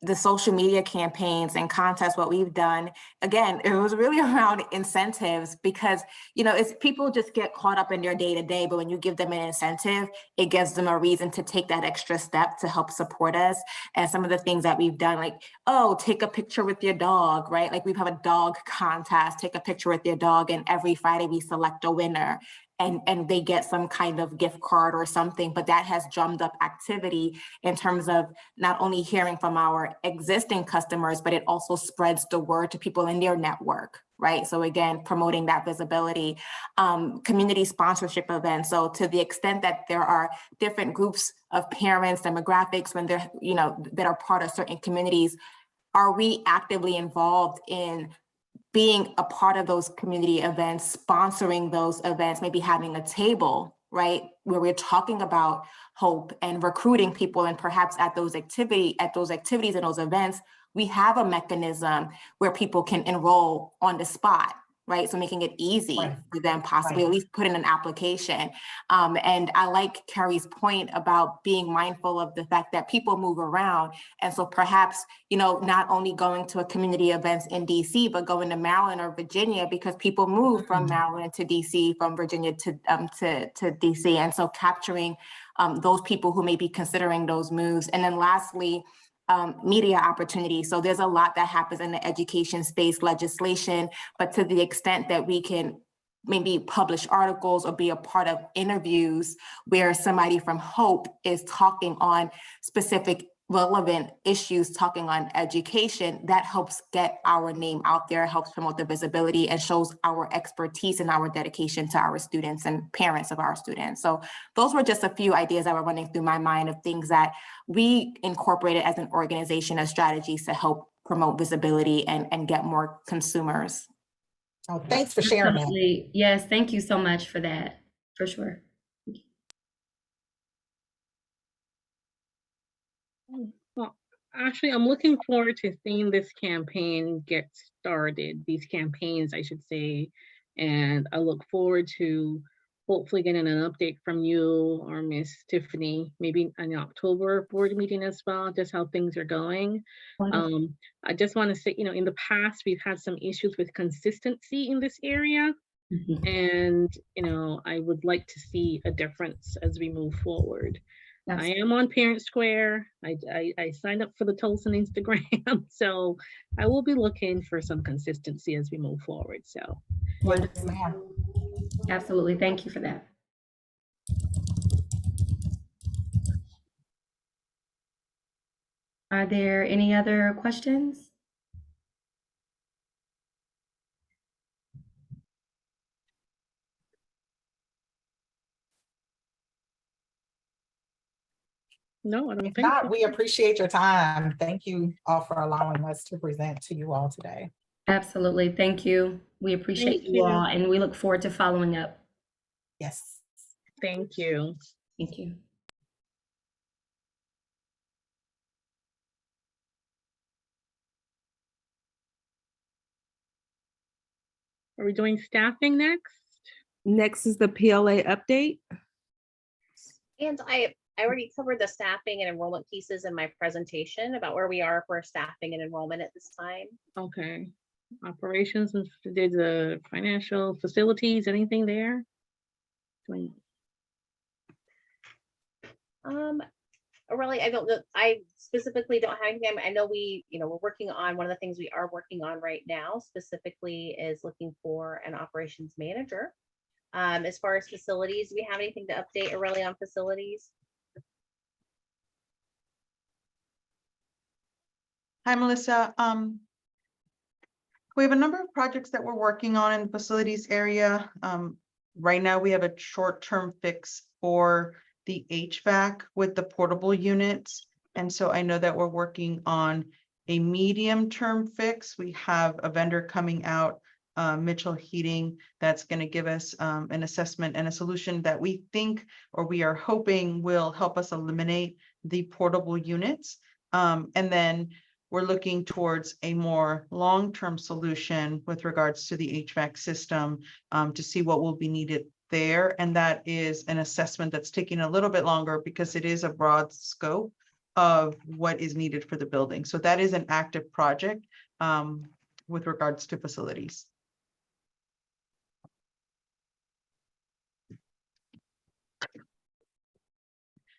The social media campaigns and contests, what we've done, again, it was really around incentives because, you know, it's people just get caught up in their day to day, but when you give them an incentive, it gives them a reason to take that extra step to help support us. And some of the things that we've done, like, oh, take a picture with your dog, right? Like we have a dog contest, take a picture with your dog, and every Friday we select a winner. And they get some kind of gift card or something, but that has drummed up activity in terms of not only hearing from our existing customers, but it also spreads the word to people in their network, right? So again, promoting that visibility, community sponsorship events. So to the extent that there are different groups of parents, demographics, when they're, you know, that are part of certain communities, are we actively involved in being a part of those community events, sponsoring those events, maybe having a table, right, where we're talking about hope and recruiting people, and perhaps at those activities and those events, we have a mechanism where people can enroll on the spot, right? So making it easy for them, possibly at least put in an application. And I like Carrie's point about being mindful of the fact that people move around. And so perhaps, you know, not only going to a community events in DC, but going to Maryland or Virginia, because people move from Maryland to DC, from Virginia to DC. And so capturing those people who may be considering those moves. And then lastly, media opportunities. So there's a lot that happens in the education space, legislation, but to the extent that we can maybe publish articles or be a part of interviews where somebody from Hope is talking on specific relevant issues, talking on education, that helps get our name out there, helps promote the visibility, and shows our expertise and our dedication to our students and parents of our students. So those were just a few ideas that were running through my mind of things that we incorporated as an organization as strategies to help promote visibility and get more consumers. Oh, thanks for sharing that. Yes, thank you so much for that, for sure. Well, actually, I'm looking forward to seeing this campaign get started, these campaigns, I should say. And I look forward to hopefully getting an update from you or Miss Tiffany, maybe in October board meeting as well, just how things are going. I just want to say, you know, in the past, we've had some issues with consistency in this area. And, you know, I would like to see a difference as we move forward. I am on Parent Square. I signed up for the Tulsa Instagram, so I will be looking for some consistency as we move forward. So, wonderful. Absolutely, thank you for that. Are there any other questions? No, I don't If think not, so. we appreciate your time. Thank you all for allowing us to present to you all today. Absolutely, thank you. We appreciate Thank you all, and we look forward to following up. Yes. Thank you. Thank you. Are we doing staffing next? Next is the PLA update. And I already covered the staffing and enrollment pieces in my presentation about where we are for staffing and enrollment at this time. Okay. Operations and did the financial facilities, anything there? Really, I don't know. I specifically don't have anything. I know we're working on, one of the things we are working on right now specifically is looking for an operations manager. As far as facilities, do we have anything to update Aurelia on facilities? Hi, Melissa. We have a number of projects that we're working on in the facilities area. Right now, we have a short-term fix for the HVAC with the portable units. And so I know that we're working on a medium-term fix. We have a vendor coming out, Mitchell Heating, that's going to give us an assessment and a solution that we think, or we are hoping, will help us eliminate the portable units. And then we're looking towards a more long-term solution with regards to the HVAC system to see what will be needed there. And that is an assessment that's taking a little bit longer because it is a broad scope of what is needed for the building. So that is an active project with regards to facilities.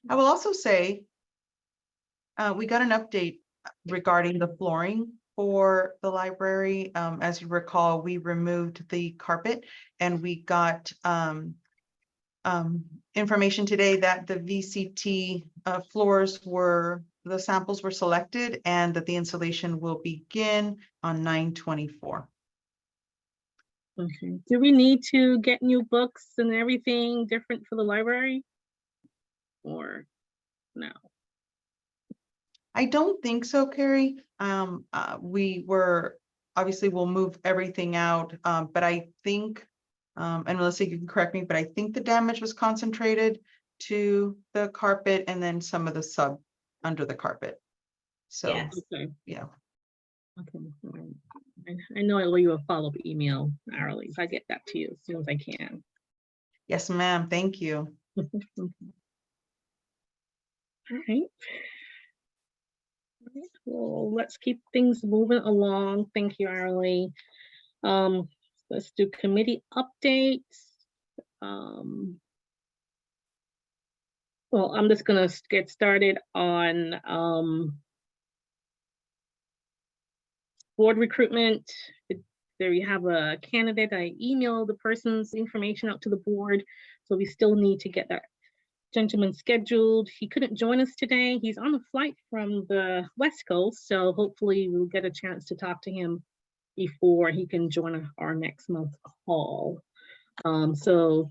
I will also say we got an update regarding the flooring for the library. As you recall, we removed the carpet and we got information today that the VCT floors the samples were selected and that the installation will begin on 9/24. Okay. Do we need to get new books and everything different for the library? Or no? I don't think so, Carrie. We'll move everything out, but I think, and Melissa, you can correct me, but I think the damage was concentrated to the carpet and then some of the sub under the carpet. So, Yes. Okay. yeah. Okay. I know I owe you a follow-up email, Arlie. I get that to you as soon as I can. Yes, ma'am. Thank you. All right. Well, let's keep things moving along. Thank you, Arlie. Let's do committee updates. Well, I'm just gonna get started on board recruitment. There you have a candidate. I emailed the person's information out to the board, so we still need to get that gentleman scheduled. He couldn't join us today. He's on a flight from the West Coast, so hopefully we'll get a chance to talk to him before he can join our next month call. So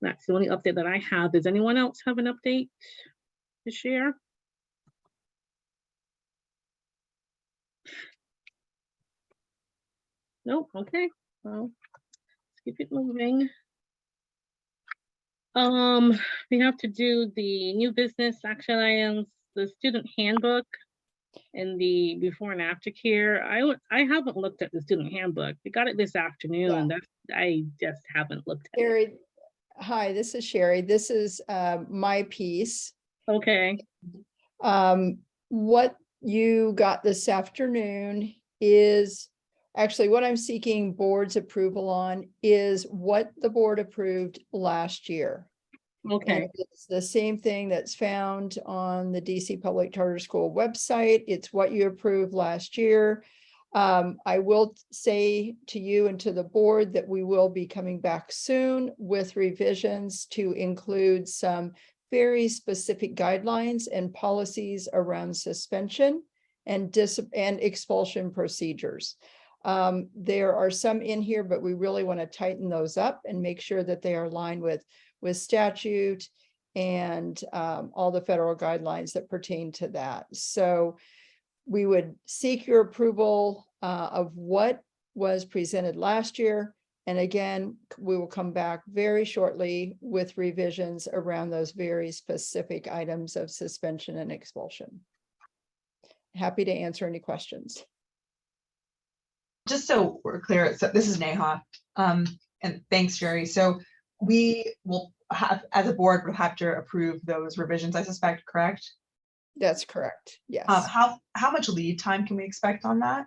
that's the only update that I have. Does anyone else have an update to share? Nope. Okay. Well, let's keep it moving. We have to do the new business action items, the student handbook, and the before and after care. I haven't looked at the student handbook. We got it this afternoon. I just haven't looked at it. Sherry, hi, this is Sherry. This is my piece. Okay. What you got this afternoon is actually what I'm seeking board's approval on is what the board approved last year. Okay. And it's the same thing that's found on the DC Public Charter School website. It's what you approved last year. I will say to you and to the board that we will be coming back soon with revisions to include some very specific guidelines and policies around suspension and expulsion procedures. There are some in here, but we really want to tighten those up and make sure that they are aligned with statute and all the federal guidelines that pertain to that. So we would seek your approval of what was presented last year. And again, we will come back very shortly with revisions around those very specific items of suspension and expulsion. Happy to answer any questions. Just so we're clear, so this is Neha, and thanks, Jerry. So we will have, as a board, we'll have to approve those revisions, I suspect, correct? That's correct, yes. How much lead time can we expect on that?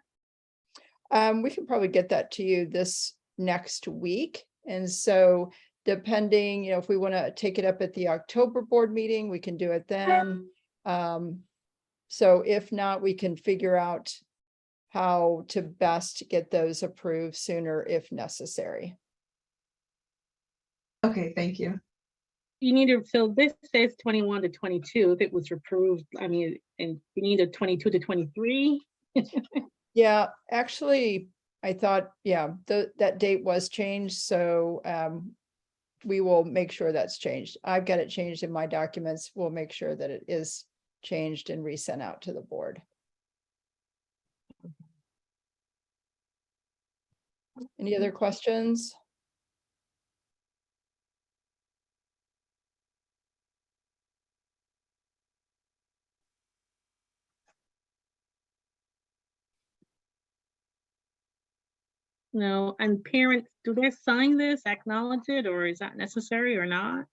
We can probably get that to you this next week. And so depending, if we want to take it up at the October board meeting, we can do it then. So if not, we can figure out how to best get those approved sooner if necessary. Okay, thank you. You need to, so this says 21 to 22, if it was approved, I mean, and we need a 22 to 23. Yeah, actually, I thought, yeah, that date was changed, so we will make sure that's changed. I've got it changed in my documents. We'll make sure that it is changed and resent out to the board. Any other questions? No, and parents, do they sign this, acknowledge it, or is that necessary or not?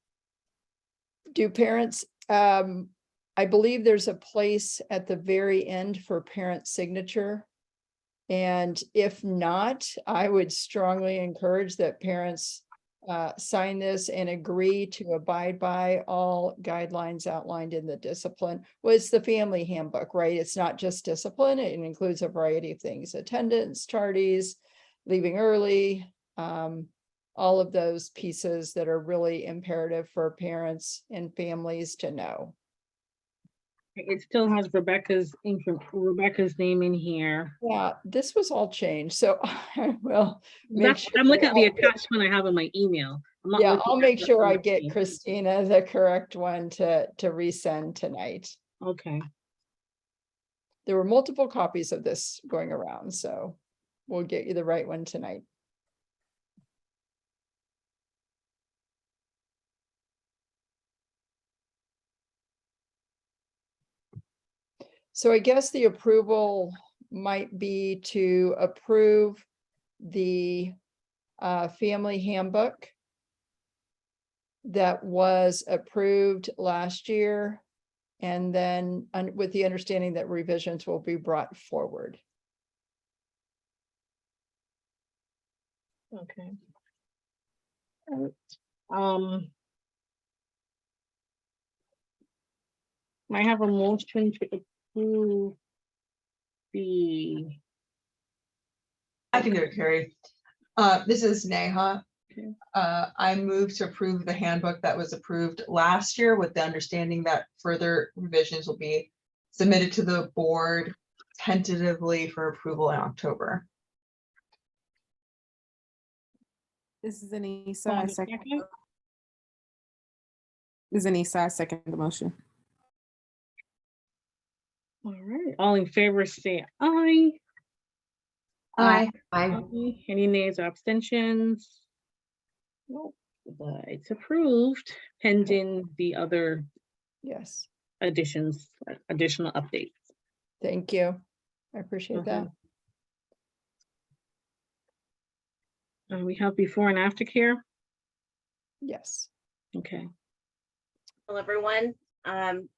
Do parents, I believe there's a place at the very end for parent signature. And if not, I would strongly encourage that parents sign this and agree to abide by all guidelines outlined in the discipline. Well, it's the family handbook, right? It's not just discipline. It includes a variety of things: attendance, tardies, leaving early, all of those pieces that are really imperative for parents and families to know. It still has Rebecca's name in here. Yeah, this was all changed, so I will make sure. I'm looking at the that I get- attachment I have in my email. I'm not Yeah, looking I'll at make what's sure on I the get sheet. Christina the correct one to resend tonight. Okay. There were multiple copies of this going around, so we'll get you the right one tonight. So I guess the approval might be to approve the family handbook that was approved last year, and then with the understanding that revisions will be brought forward. Okay. Um, I have a motion to approve the. I can do it, Carrie. This is Neha. Okay. I move to approve the handbook that was approved last year with the understanding that further revisions will be submitted to the board tentatively for approval in October. This is Anissa. Hold on I a second. second. This is Anissa. I second the motion. All right, all in favor say aye. Aye. Aye. Any nays or abstentions? Nope, but it's approved pending the other Yes, additions, additional updates. thank you. I appreciate that. We have before and after care. Yes. Okay. Hello, everyone.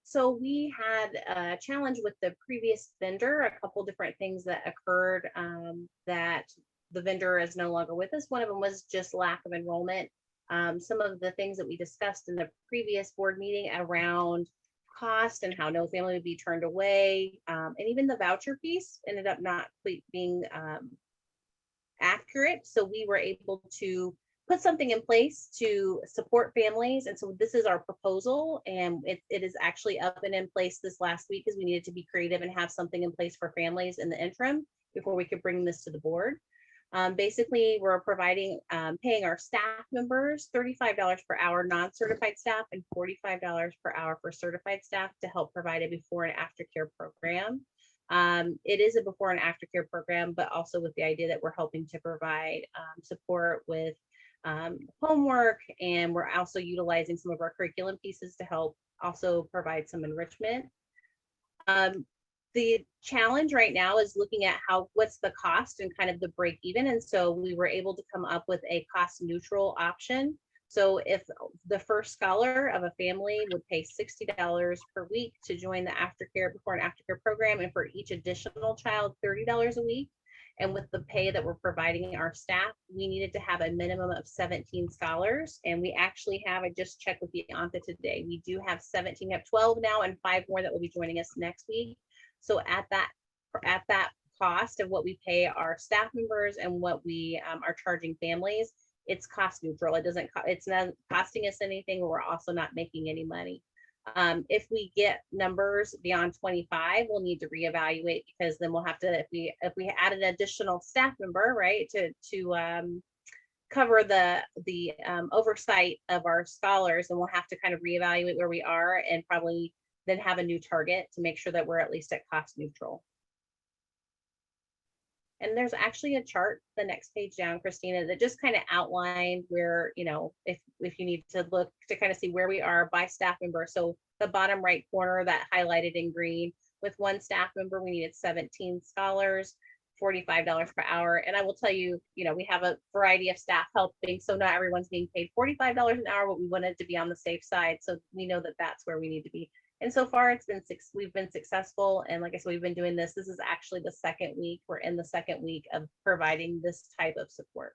So we had a challenge with the previous vendor, a couple different things that occurred that the vendor is no longer with us. One of them was just lack of enrollment. Some of the things that we discussed in the previous board meeting around cost and how no family would be turned away, and even the voucher piece ended up not being accurate. So we were able to put something in place to support families. And so this is our proposal, and it is actually up and in place this last week because we needed to be creative and have something in place for families in the interim before we could bring this to the board. Basically, we're providing, paying our staff members $35 per hour, non-certified staff, and $45 per hour for certified staff to help provide a before and after care program. It is a before and after care program, but also with the idea that we're helping to provide support with homework, and we're also utilizing some of our curriculum pieces to help also provide some enrichment. The challenge right now is looking at what's the cost and kind of the break even. And so we were able to come up with a cost neutral option. So if the first scholar of a family would pay $60 per week to join the aftercare, before and aftercare program, and for each additional child, $30 a week. And with the pay that we're providing our staff, we needed to have a minimum of 17 scholars. And we actually have, I just checked with Bianca today, we do have 17, we have 12 now and 5 more that will be joining us next week. So at that cost of what we pay our staff members and what we are charging families, it's cost neutral. It's not costing us anything. We're also not making any money. If we get numbers beyond 25, we'll need to reevaluate, because then we'll have to, if we add an additional staff member, right, to cover the oversight of our scholars, and we'll have to kind of reevaluate where we are and probably then have a new target to make sure that we're at least at cost neutral. And there's actually a chart, the next page down, Christina, that just kind of outlined where, you know, if you need to look to kind of see where we are by staff member. So the bottom right corner that highlighted in green, with 1 staff member, we needed 17 scholars, $45 per hour. And I will tell you, you know, we have a variety of staff helping, so not everyone's being paid $45 an hour, but we wanted to be on the safe side. So we know that that's where we need to be. And so far we've been successful. And like I said, we've been doing this. This is actually the 2nd week. We're in the 2nd week of providing this type of support.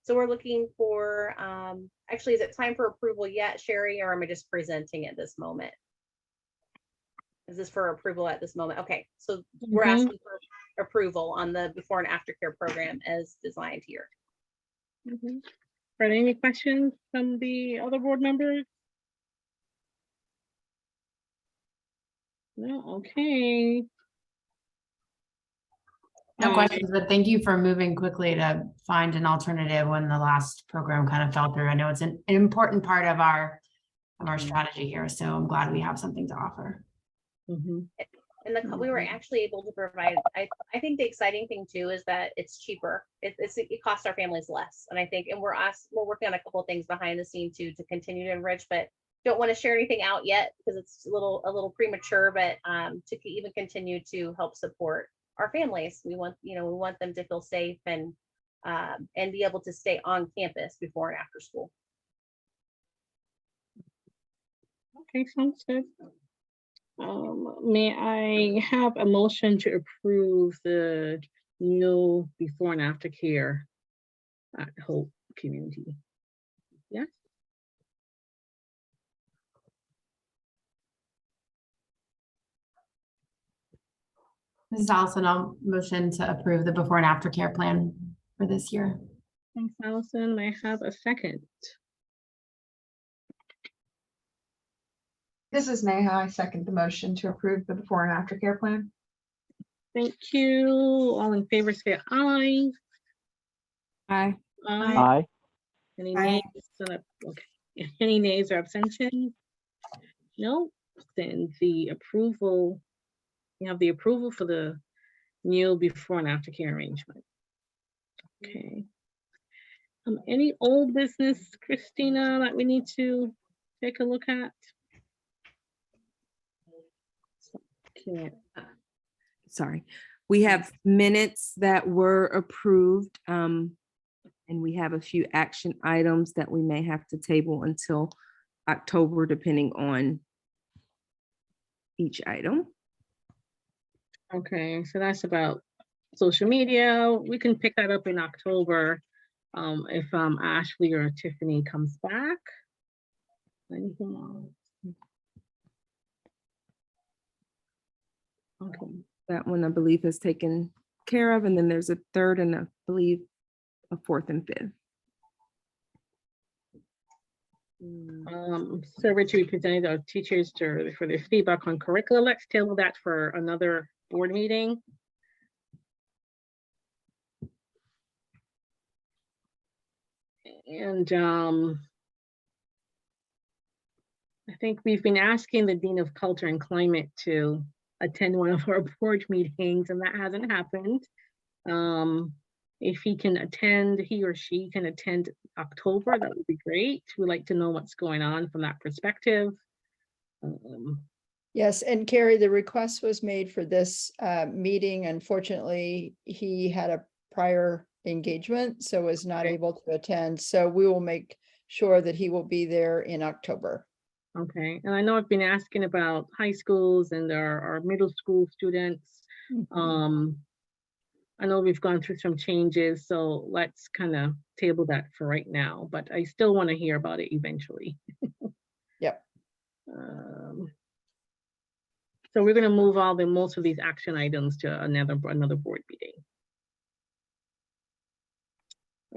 So we're looking for, actually, is it time for approval yet, Sherry, or am I just presenting at this moment? Is this for approval at this moment? Okay, so we're asking for approval on the before and after care program as designed here. Are there any questions from the other board members? No, okay. No questions, but thank you for moving quickly to find an alternative when the last program kind of fell through. I know it's an important part of our strategy here, so I'm glad we have something to offer. And we were actually able to provide, I think the exciting thing too is that it's cheaper. It costs our families less. And I think, and we're working on a couple of things behind the scene too, to continue to enrich, but don't want to share anything out yet because it's a little premature, but to even continue to help support our families. We want them to feel safe and be able to stay on campus before and after school. Okay, sounds good. May I have a motion to approve the new before and after care at Hope Community? Yes. This is Allison. I'll motion to approve the before and after care plan for this year. Thanks, Allison. May I have a second? This is Neha. I second the motion to approve the before and after care plan. Thank you. All in favor say aye. Aye. Aye. Any nays? Okay. Any nays or abstentions? No. Then the approval, you have the approval for the new before and after care arrangement. Okay. Any old business, Christina, that we need to take a look at? Okay. Sorry. We have minutes that were approved, and we have a few action items that we may have to table until October, depending on each item. Okay, so that's about social media. We can pick that up in October if Ashley or Tiffany comes back. Anything else? Okay. That one, I believe, is taken care of, and then there's a third and I believe a fourth and fifth. Survey to be presented to teachers for their feedback on curricula. Let's table that for another board meeting. And I think we've been asking the Dean of Culture and Climate to attend one of our board meetings, and that hasn't happened. If he or she can attend October, that would be great. We'd like to know what's going on from that perspective. Yes, and Carrie, the request was made for this meeting. Unfortunately, he had a prior engagement, so was not able to attend. So we will make sure that he will be there in October. Okay, and I know I've been asking about high schools and our middle school students. I know we've gone through some changes, so let's kind of table that for right now, but I still want to hear about it eventually. Yep. So we're going to move most of these action items to another board meeting.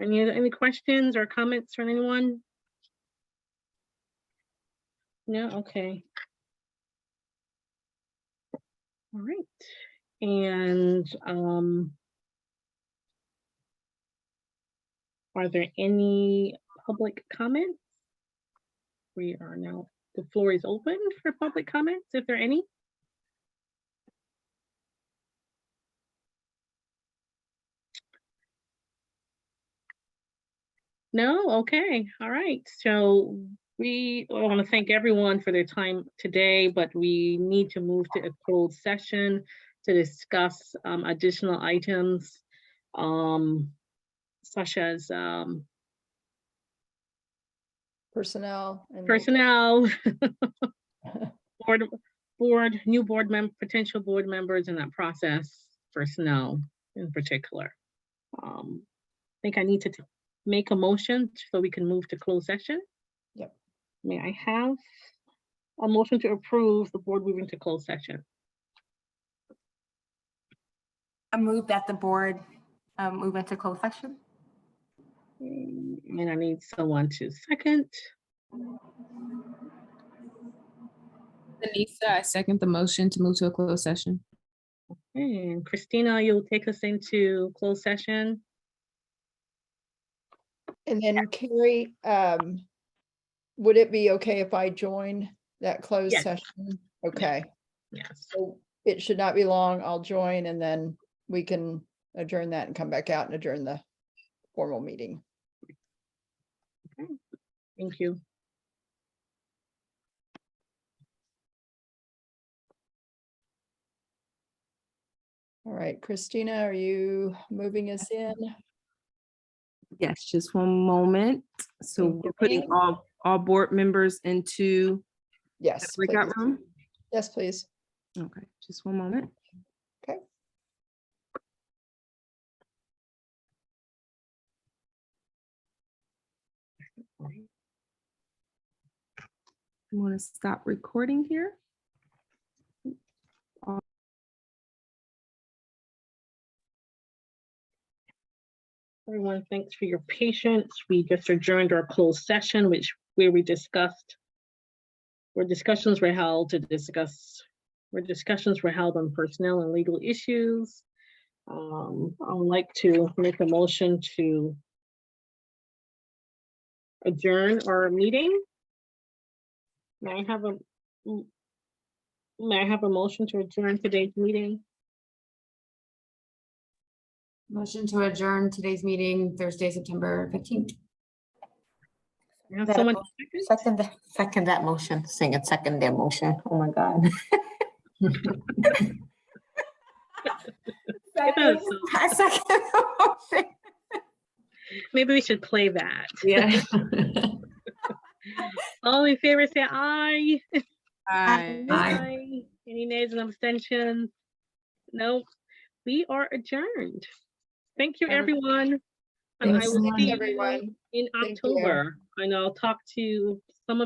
Any questions or comments from anyone? No, okay. All right. And are there any public comments? We are now, the floor is open for public comments, if there are any. No, okay, all right. So I want to thank everyone for their time today, but we need to move to a closed session to discuss additional items, such as Personnel. new potential board members in that process, personnel in particular. I think I need to make a motion so we can move to closed session. Yep. May I have a motion to approve the board moving to closed session? I move that the board move into closed session. And I need someone to second. Anissa, I second the motion to move to a closed session. And Christina, you'll take us into closed session. And then Carrie, would it be okay if I join that closed Yes. session? Okay. Yes. So it should not be long. I'll join and then we can adjourn that and come back out and adjourn the formal meeting. Okay. Thank you. All right, Christina, are you moving us in? Yes, just one moment. So Thank we're you, putting ma'am. all board members into the Yes, breakout please. room. Yes, please. Okay, just one moment. Okay. I'm going to stop recording here. Everyone, thanks for your patience. We just adjourned our closed session, where we discussed, where discussions were held on personnel and legal issues. I would like to make a motion to adjourn our meeting. May I have a motion to adjourn today's meeting? Motion to adjourn today's meeting Thursday, September 15th. You have someone Second that motion. Sing it, second their motion. Oh my God. I second the motion. Maybe we should play that. Yeah. All in favor, say aye. Aye. Aye. Any nays and abstentions? No, we are adjourned. Thank you, everyone. And I will Thanks, see you everyone. in Thank you. October, and I'll talk to some of